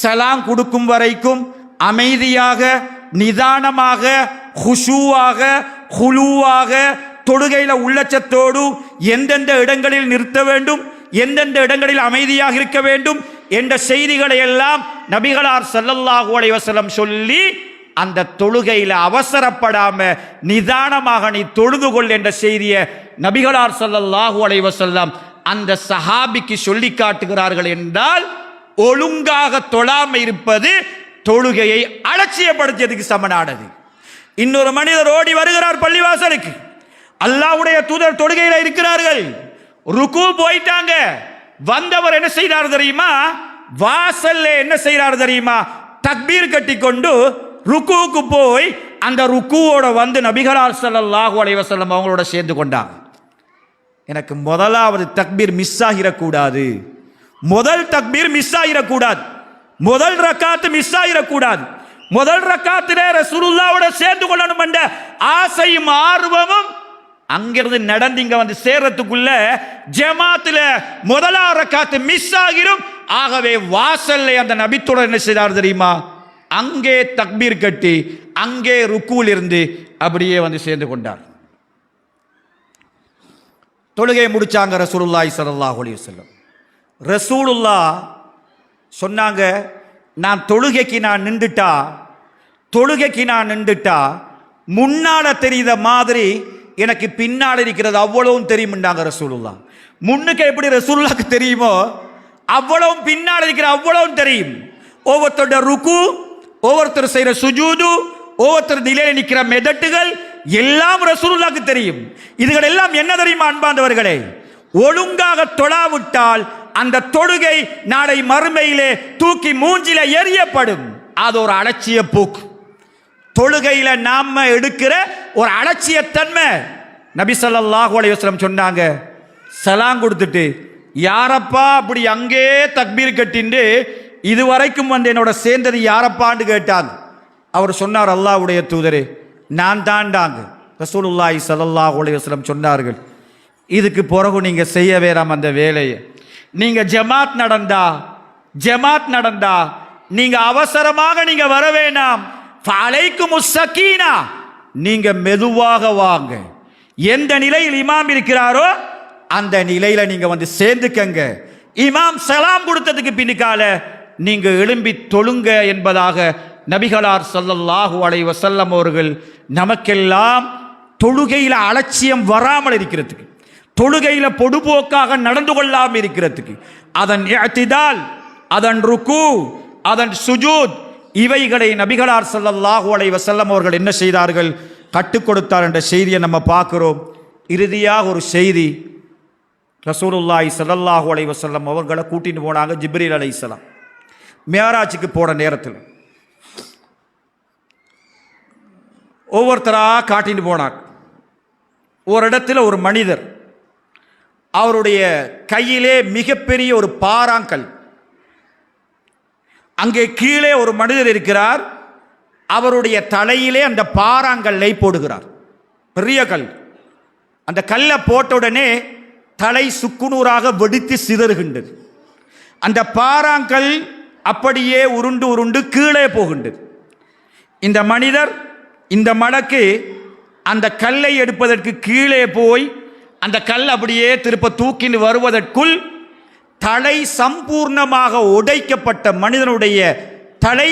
சலாம் கொடுக்கும் வரைக்கும் அமைதியாக, நிதானமாக, குஷூவாக, குழுவாக, தொழுகையில உள்ளச்சத்தோடு எந்தெந்த இடங்களில் நிறுத்த வேண்டும், எந்தெந்த இடங்களில் அமைதியாக இருக்க வேண்டும் என்ற செய்திகளை எல்லாம் நபிகளார் ஸல்லல்லாஹு அலைஹி வஸல்லம் சொல்லி அந்த தொழுகையில அவசரப்படாம நிதானமாக நீ தொழுது கொள் என்ற செய்தியை நபிகளார் ஸல்லல்லாஹு அலைஹி வஸல்லம் அந்த சஹாபிக்கு சொல்லி காட்டுகிறார்கள் என்றால், ஒழுங்காக தொழாம இருப்பது தொழுகையை அலட்சியப்படுத்தியதுக்கு சமனானது. இன்னொரு மனிதர் ஓடி வருகிறார் பள்ளிவாசலுக்கு, அல்லாஹ்வுடைய தூதர் தொழுகையில இருக்கிறார்கள், ருக்கு போயிட்டாங்க. வந்தவர் என்ன செய்தார் தெரியுமா? வாசல்ல என்ன செய்யறார் தெரியுமா? தக்பீர் கட்டி கொண்டு ருக்குவுக்கு போய் அந்த ருக்குவோட வந்து நபிகளார் ஸல்லல்லாஹு அலைஹி வஸல்லம் அவங்களோட சேர்ந்து கொண்டாங்க. எனக்கு முதலாவது தக்பீர் மிஸ் ஆகிடக்கூடாது, முதல் தக்பீர் மிஸ் ஆகிடக்கூடாது, முதல் ரக்காத்து மிஸ் ஆகிடக்கூடாது, முதல் ரக்காத்திலே ரசூலுல்லாஹ்வோட சேர்ந்து கொள்ளணும் என்ற ஆசையும் ஆர்வமும் அங்கிருந்து நடந்தீங்க வந்து சேர்றதுக்குள்ள ஜமாத்துல முதலாவது ரக்காத்து மிஸ் ஆகிரும். ஆகவே வாசல்ல அந்த நபித்தோட என்ன செய்தார் தெரியுமா? அங்கே தக்பீர் கட்டி அங்கே ருக்குவில் இருந்து அப்படியே வந்து சேர்ந்து கொண்டார். தொழுகையை முடிச்சாங்க ரசூலுல்லாஹி ஸல்லல்லாஹு அலைஹி வஸல்லம். ரசூலுல்லாஹ் சொன்னாங்க, நான் தொழுகைக்கு நான் நின்றுட்டா முன்னால தெரியுத மாதிரி எனக்கு பின்னால் இருக்கிறது அவ்வளவும் தெரியும்ண்டாங்க ரசூலுல்லாஹ். முன்னுக்கு எப்படி ரசூலுல்லாஹ்க்கு தெரியுமோ அவ்வளவும் பின்னால் இருக்கிற அவ்வளவும் தெரியும். ஒவ்வொருத்தரோட ருக்கு, ஒவ்வொருத்தர் செய்யற சுஜூது, ஒவ்வொருத்தர் நிலையில நிற்கிற மெதட்டுகள் எல்லாம் ரசூலுல்லாஹ்க்கு தெரியும். இதுகள் எல்லாம் என்ன தெரியுமா அன்பார்ந்தவர்களே? ஒழுங்காக தொழாவிட்டால் அந்த தொழுகை நாளை மறுமையிலே தூக்கி மூஞ்சில எறியப்படும். அது ஒரு அலட்சிய போக்கு. தொழுகையில நாம எடுக்கிற ஒரு அலட்சியத்தன்மை. நபி ஸல்லல்லாஹு அலைஹி வஸல்லம் சொன்னாங்க, சலாம் கொடுத்துட்டு யாரப்பா அப்படி அங்கே தக்பீர் கட்டிண்டு இதுவரைக்கும் வந்து என்னோட சேர்ந்தது யாரப்பான்னு கேட்டாங்க. அவர் சொன்னார், அல்லாஹ்வுடைய தூதரே நான் தாண்டாங்க. ரசூலுல்லாஹி ஸல்லல்லாஹு அலைஹி வஸல்லம் சொன்னார்கள், இதுக்கு பிறகு நீங்க செய்ய வேறாம் அந்த வேலையை. நீங்க ஜமாத் நடந்தா நீங்க அவசரமாக நீங்க வர வேண்டாம். ஃபஅலைக்குமுஸ் ஸகீனா, நீங்க மெதுவாக வாங்க. எந்த நிலையில் இமாம் இருக்கிறாரோ அந்த நிலையில நீங்க வந்து சேர்ந்துக்கங்க. இமாம் சலாம் கொடுத்ததுக்கு பின்னுக்கால நீங்க எழும்பி தொழுங்க என்பதாக நபிகளார் ஸல்லல்லாஹு அலைஹி வஸல்லம் அவர்கள் நமக்கெல்லாம் தொழுகையில அலட்சியம் வராமல் இருக்கிறதுக்கு, தொழுகையில பொடுபோக்காக நடந்து கொள்ளாமல் இருக்கிறதுக்கு, அதன் இஅ்திதால், அதன் ருக்கு, அதன் சுஜூத் இவைகளை நபிகளார் ஸல்லல்லாஹு அலைஹி வஸல்லம் அவர்கள் என்ன செய்தார்கள்? கற்றுக் கொடுத்தார் என்ற செய்தியை நம்ம பார்க்கிறோம். இறுதியாக ஒரு செய்தி, ரசூலுல்லாஹி ஸல்லல்லாஹு அலைஹி வஸல்லம் அவர்களை கூட்டிட்டு போனாங்க ஜிப்ரீல் அலைஹிஸ்ஸலாம். மியராஜுக்கு போன நேரத்தில் ஒவ்வொருத்தரா காட்டிட்டு போனாங்க. ஒரு இடத்துல ஒரு மனிதர், அவருடைய கையிலே மிகப்பெரிய ஒரு பாறாங்கல், அங்கே கீழே ஒரு மனிதர் இருக்கிறார், அவருடைய தலையிலே அந்த பாறாங்கல்லை போடுகிறார். பெரிய கல், அந்த கல்லை போட்ட உடனே தலை சுக்குநூறாக வெடித்து சிதறுகின்றது. அந்த பாறாங்கல் அப்படியே உருண்டு உருண்டு கீழே போகின்றது. இந்த மனிதர், இந்த மலக்கு அந்த கல்லை எடுப்பதற்கு கீழே போய் அந்த கல் அப்படியே திருப்ப தூக்கின்னு வருவதற்குள் தலை சம்பூர்ணமாக உடைக்கப்பட்ட மனிதனுடைய தலை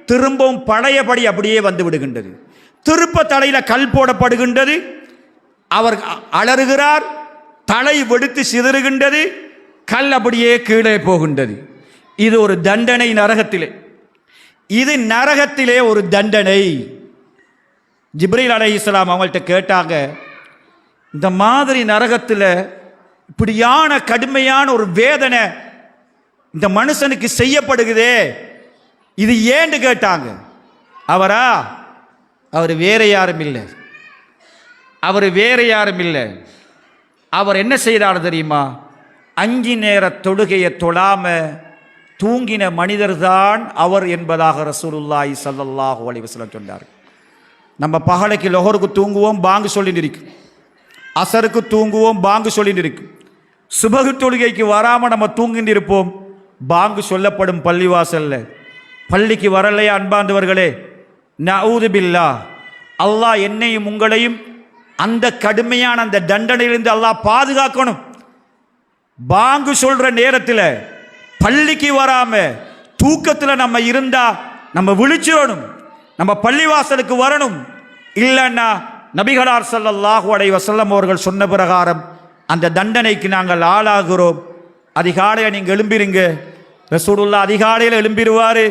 திரும்பவும் பழையபடி அப்படியே வந்து விடுகின்றது. திருப்ப தலையில கல் போடப்படுகின்றது. அவர் அலறுகிறார். தலை வெடித்து சிதறுகின்றது. கல் அப்படியே கீழே போகின்றது. இது ஒரு தண்டனை நரகத்திலே. இது நரகத்திலே ஒரு தண்டனை. ஜிப்ரீல் அலைஹிஸ்ஸலாம் அவங்கள்ட்ட கேட்டாங்க, இந்த மாதிரி நரகத்தில் இப்படியான கடுமையான ஒரு வேதனை இந்த மனுஷனுக்கு செய்யப்படுகிறதே, இது ஏன்னு கேட்டாங்க. அவர் வேற யாரும் இல்லை. அவர் என்ன செய்தார் தெரியுமா? 5 நேர தொழுகையை தொழாம தூங்கின மனிதர்தான் அவர் என்பதாக ரசூலுல்லாஹி ஸல்லல்லாஹு அலைஹி வஸல்லம் சொன்னார். நம்ம பகலைக்கு லொஹருக்கு தூங்குவோம், பாங்கு சொல்லிட்டு இருக்கும். அசருக்கு தூங்குவோம், பாங்கு சொல்லிட்டு இருக்கும். சுபகு தொழுகைக்கு வராமல் நம்ம தூங்கிட்டு இருப்போம், பாங்கு சொல்லப்படும் பள்ளிவாசல்ல. பள்ளிக்கு வரலையா அன்பாந்தவர்களே? நஊது பில்லாஹ். அல்லாஹ் என்னையும் உங்களையும் அந்த கடுமையான அந்த தண்டனையிலிருந்து அல்லாஹ் பாதுகாக்கணும். பாங்கு சொல்ற நேரத்தில் பள்ளிக்கு வராம தூக்கத்தில் நம்ம இருந்தா நம்ம விழிச்சிடணும், நம்ம பள்ளிவாசலுக்கு வரணும். இல்லைன்னா நபிகளார் ஸல்லல்லாஹு அலைஹி வஸல்லம் அவர்கள் சொன்ன பிரகாரம் அந்த தண்டனைக்கு நாங்கள் ஆளாகிறோம். அதிகாலையில் நீங்கள் எழும்பிருங்க. ரசூலுல்லாஹ் அதிகாலையில் எழும்பிடுவார்.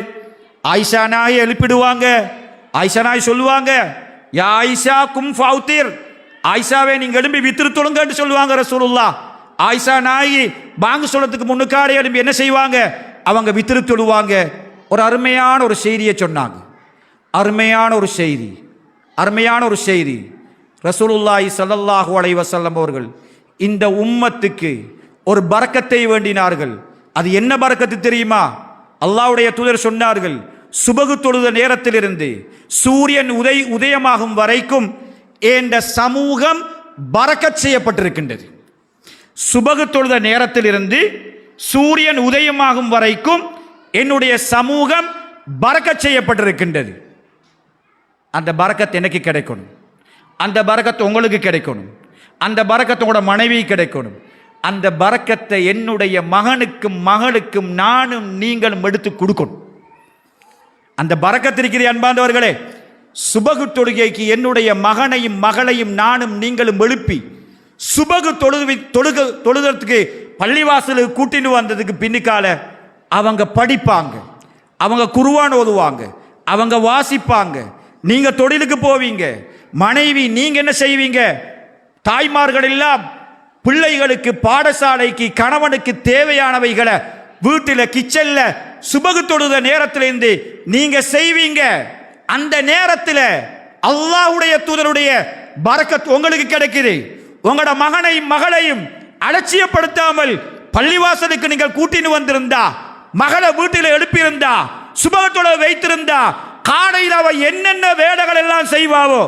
ஆயிஷா நாயை எழுப்பிடுவாங்க. ஆயிஷா நாய் சொல்லுவாங்க, யா ஆயிஷா கும் ஃபௌத்திர், ஆயிஷாவே நீங்கள் எழும்பி வித்திரு தொழுங்கன்னு சொல்லுவாங்க ரசூலுல்லாஹ். ஆயிஷா நாய் பாங்கு சொல்றதுக்கு முன்னுக்காரே எழும்பி என்ன செய்வாங்க? அவங்க வித்திரு தொழுவாங்க. ஒரு அருமையான ஒரு செய்தியை சொன்னாங்க. அருமையான ஒரு செய்தி. ரசூலுல்லாஹி ஸல்லல்லாஹு அலைஹி வஸல்லம் அவர்கள் இந்த உம்மத்துக்கு ஒரு பரக்கத்தை வேண்டினார்கள். அது என்ன பரக்கத்து தெரியுமா? அல்லாஹ்வுடைய தூதர் சொன்னார்கள், சுபகு தொழுத நேரத்திலிருந்து சூரியன் உதயமாகும் வரைக்கும் என்ற சமூகம் பரக்கத் செய்யப்பட்டிருக்கின்றது. சுபகு தொழுத நேரத்திலிருந்து சூரியன் உதயமாகும் வரைக்கும் என்னுடைய சமூகம் பரக்கத் செய்யப்பட்டிருக்கின்றது. அந்த பரக்கத் எனக்கு கிடைக்கணும், அந்த பரக்கத் உங்களுக்கு கிடைக்கணும், அந்த பரக்கத் உங்களோட மனைவி கிடைக்கணும். அந்த பரக்கத்தை என்னுடைய மகனுக்கும் மகளுக்கும் நானும் நீங்களும் எடுத்து கொடுக்கணும். அந்த பரக்கத் இருக்கிற அன்பாந்தவர்களே, சுபகு தொழுகைக்கு என்னுடைய மகனையும் மகளையும் நானும் நீங்களும் எழுப்பி சுபகு தொழுகிறதுக்கு பள்ளிவாசலுக்கு கூட்டிட்டு வந்ததுக்கு பின்னுக்கால அவங்க படிப்பாங்க, அவங்க குர்ஆன் ஓதுவாங்க, அவங்க வாசிப்பாங்க. நீங்க தொழிலுக்கு போவீங்க, மனைவி நீங்க என்ன செய்வீங்க? தாய்மார்கள் எல்லாம் பிள்ளைகளுக்கு பாடசாலைக்கு கணவனுக்கு தேவையானவைகளை வீட்டில் கிச்சன்ல சுபகு தொழுத நேரத்திலிருந்து நீங்க செய்வீங்க. அந்த நேரத்தில் அல்லாஹ்வுடைய தூதருடைய பரக்கத் உங்களுக்கு கிடைக்குது. உங்களோட மகனையும் மகளையும் அலட்சியப்படுத்தாமல் பள்ளிவாசலுக்கு நீங்கள் கூட்டின்னு வந்திருந்தா, மகளை வீட்டில் எழுப்பியிருந்தா, சுபகத்தோட வைத்திருந்தா, காலையில் அவ என்னென்ன வேலைகள் எல்லாம் செய்வாவோ,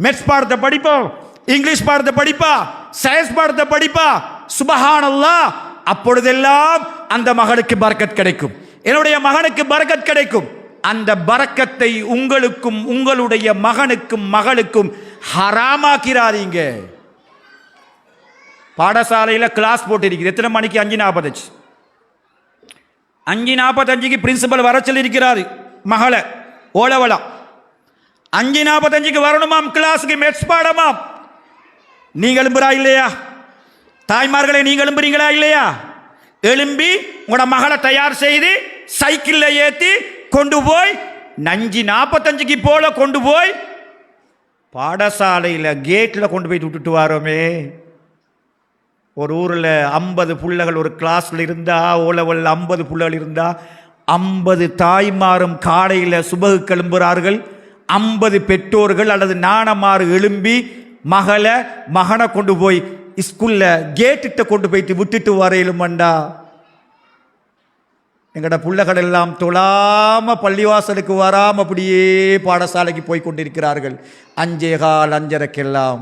மெட்ஸ் பாடத்தை படிப்போம், இங்கிலீஷ் பாடத்தை படிப்பா, சயின்ஸ் பாடத்தை படிப்பா, சுபஹானல்லாஹ். அப்பொழுதெல்லாம் அந்த மகளுக்கு பரக்கத் கிடைக்கும், என்னுடைய மகனுக்கு பரக்கத் கிடைக்கும். அந்த பரக்கத்தை உங்களுக்கும் உங்களுடைய மகனுக்கும் மகளுக்கும் ஹராமாக்கிறாதீங்க. பாடசாலையில் கிளாஸ் போட்டு இருக்குது. எத்தனை மணிக்கு? 5:45. 5:45க்கு பிரின்சிபல் வர சொல்லி இருக்கிறாரு மகளை ஓலவளா. 5:45க்கு வரணுமாம் கிளாஸுக்கு, மெட்ஸ் பாடமாம். நீங்க எழும்புறா இல்லையா? தாய்மார்களை நீங்க எழும்புறீங்களா இல்லையா? எழும்பி உங்களோட மகளை தயார் செய்து சைக்கிளில் ஏற்றி கொண்டு போய் 5:45க்கு போல கொண்டு போய் பாடசாலையில் கேட்டில் கொண்டு போய் விட்டுட்டு வரோமே. ஒரு ஊரில் 50 புள்ளைகள் ஒரு கிளாஸில் இருந்தா, ஓலவல்ல 50 புள்ளைகள் இருந்தா, 50 தாய்மாரும் காலையில் சுபகு கிளம்புகிறார்கள். 50 பெற்றோர்கள் அல்லது நாணமாறு எழும்பி மகனை கொண்டு போய் ஸ்கூலில் கேட்டுகிட்ட கொண்டு போயிட்டு விட்டுட்டு வரையிலுமண்டா. எங்களோட பிள்ளைகள் எல்லாம் தொழாம பள்ளிவாசலுக்கு வராம அப்படியே பாடசாலைக்கு போய் கொண்டிருக்கிறார்கள். 5:15 5:30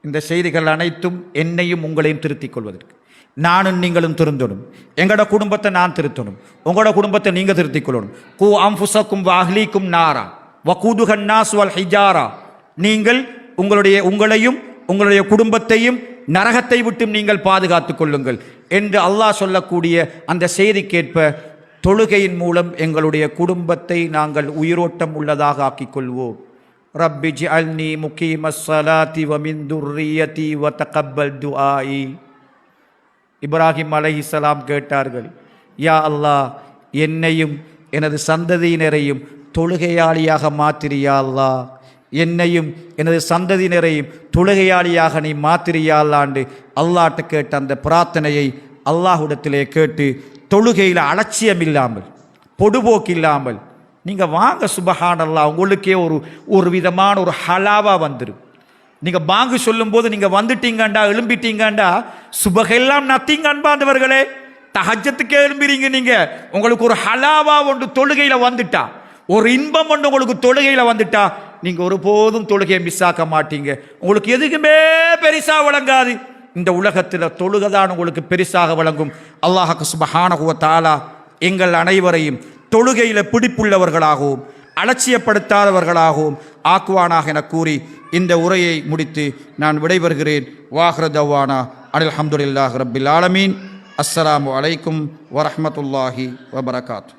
இந்த செய்திகள் அனைத்தும் என்னையும் உங்களையும் திருத்திக் கொள்வதற்கு. நானும் நீங்களும் திருந்தணும். எங்களோட குடும்பத்தை நான் திருத்தணும், உங்களோட குடும்பத்தை நீங்கள் திருத்திக் கொள்ளணும். கூ அம்புசக்கும் அஹ்லீக்கும் நாரா வகூதுஹன் நாஸ் வல் ஹிஜாரா. நீங்கள் உங்களையும் உங்களுடைய குடும்பத்தையும் நரகத்தை விட்டும் நீங்கள் பாதுகாத்துக் கொள்ளுங்கள் என்று அல்லாஹ் சொல்லக்கூடிய அந்த செய்திக்கேற்ப தொழுகையின் மூலம் எங்களுடைய குடும்பத்தை நாங்கள் உயிரோட்டம் உள்ளதாக ஆக்கிக் கொள்வோம். ரப்பி ஜஅல்னி முகீமஸ் ஸலாத்தி வ மின் துர்ரிய்யதி வ தகப்பல் துஆஇ. இப்ராஹிம் அலைஹிஸ்ஸலாம் கேட்டார்கள், யா அல்லாஹ், என்னையும் எனது சந்ததியினரையும் தொழுகையாளியாக மாத்திரியா அல்லாஹ், என்னையும் எனது சந்ததியினரையும் தொழுகையாளியாக நீ மாத்திரியா அல்லாண்டு அல்லாஹ்ட்ட கேட்ட அந்த பிரார்த்தனையை அல்லாஹ்விடத்திலே கேட்டு தொழுகையில் அலட்சியம் இல்லாமல் பொடுபோக்கு இல்லாமல் நீங்கள் வாங்க சுபஹானல்லாஹ், உங்களுக்கே ஒரு விதமான ஒரு ஹலாவா வந்துடும். நீங்கள் பாங்கு சொல்லும்போது நீங்கள் வந்துட்டீங்கண்டா, எழும்பிட்டீங்கண்டா, சுபகெல்லாம் நத்திங்க அன்பாந்தவர்களே. தஹஜ்ஜத்துக்கே எழும்புறீங்க நீங்கள், உங்களுக்கு ஒரு ஹலாவா ஒன்று தொழுகையில் வந்துட்டா, ஒரு இன்பம் ஒன்று உங்களுக்கு தொழுகையில் வந்துட்டா, நீங்கள் ஒருபோதும் தொழுகையை மிஸ் ஆக்க மாட்டீங்க. உங்களுக்கு எதுக்குமே பெரிசாக வழங்காது. இந்த உலகத்தில் தொழுகைதான் உங்களுக்கு பெரிசாக வழங்கும். அல்லாஹ் சுப்ஹானஹு வ தஆலா எங்கள் அனைவரையும் தொழுகையில் பிடிப்புள்ளவர்களாகவும் அலட்சியப்படுத்தாதவர்களாகவும் ஆக்குவானாக என கூறி இந்த உரையை முடித்து நான் விடைபெறுகிறேன். வாஹ்ர தவானா அல்ஹம்துலில்லாஹி ரப்பில் ஆலமீன். அஸ்ஸலாமு அலைக்கும் வரஹ்மத்துல்லாஹி வபரகாத்துஹு.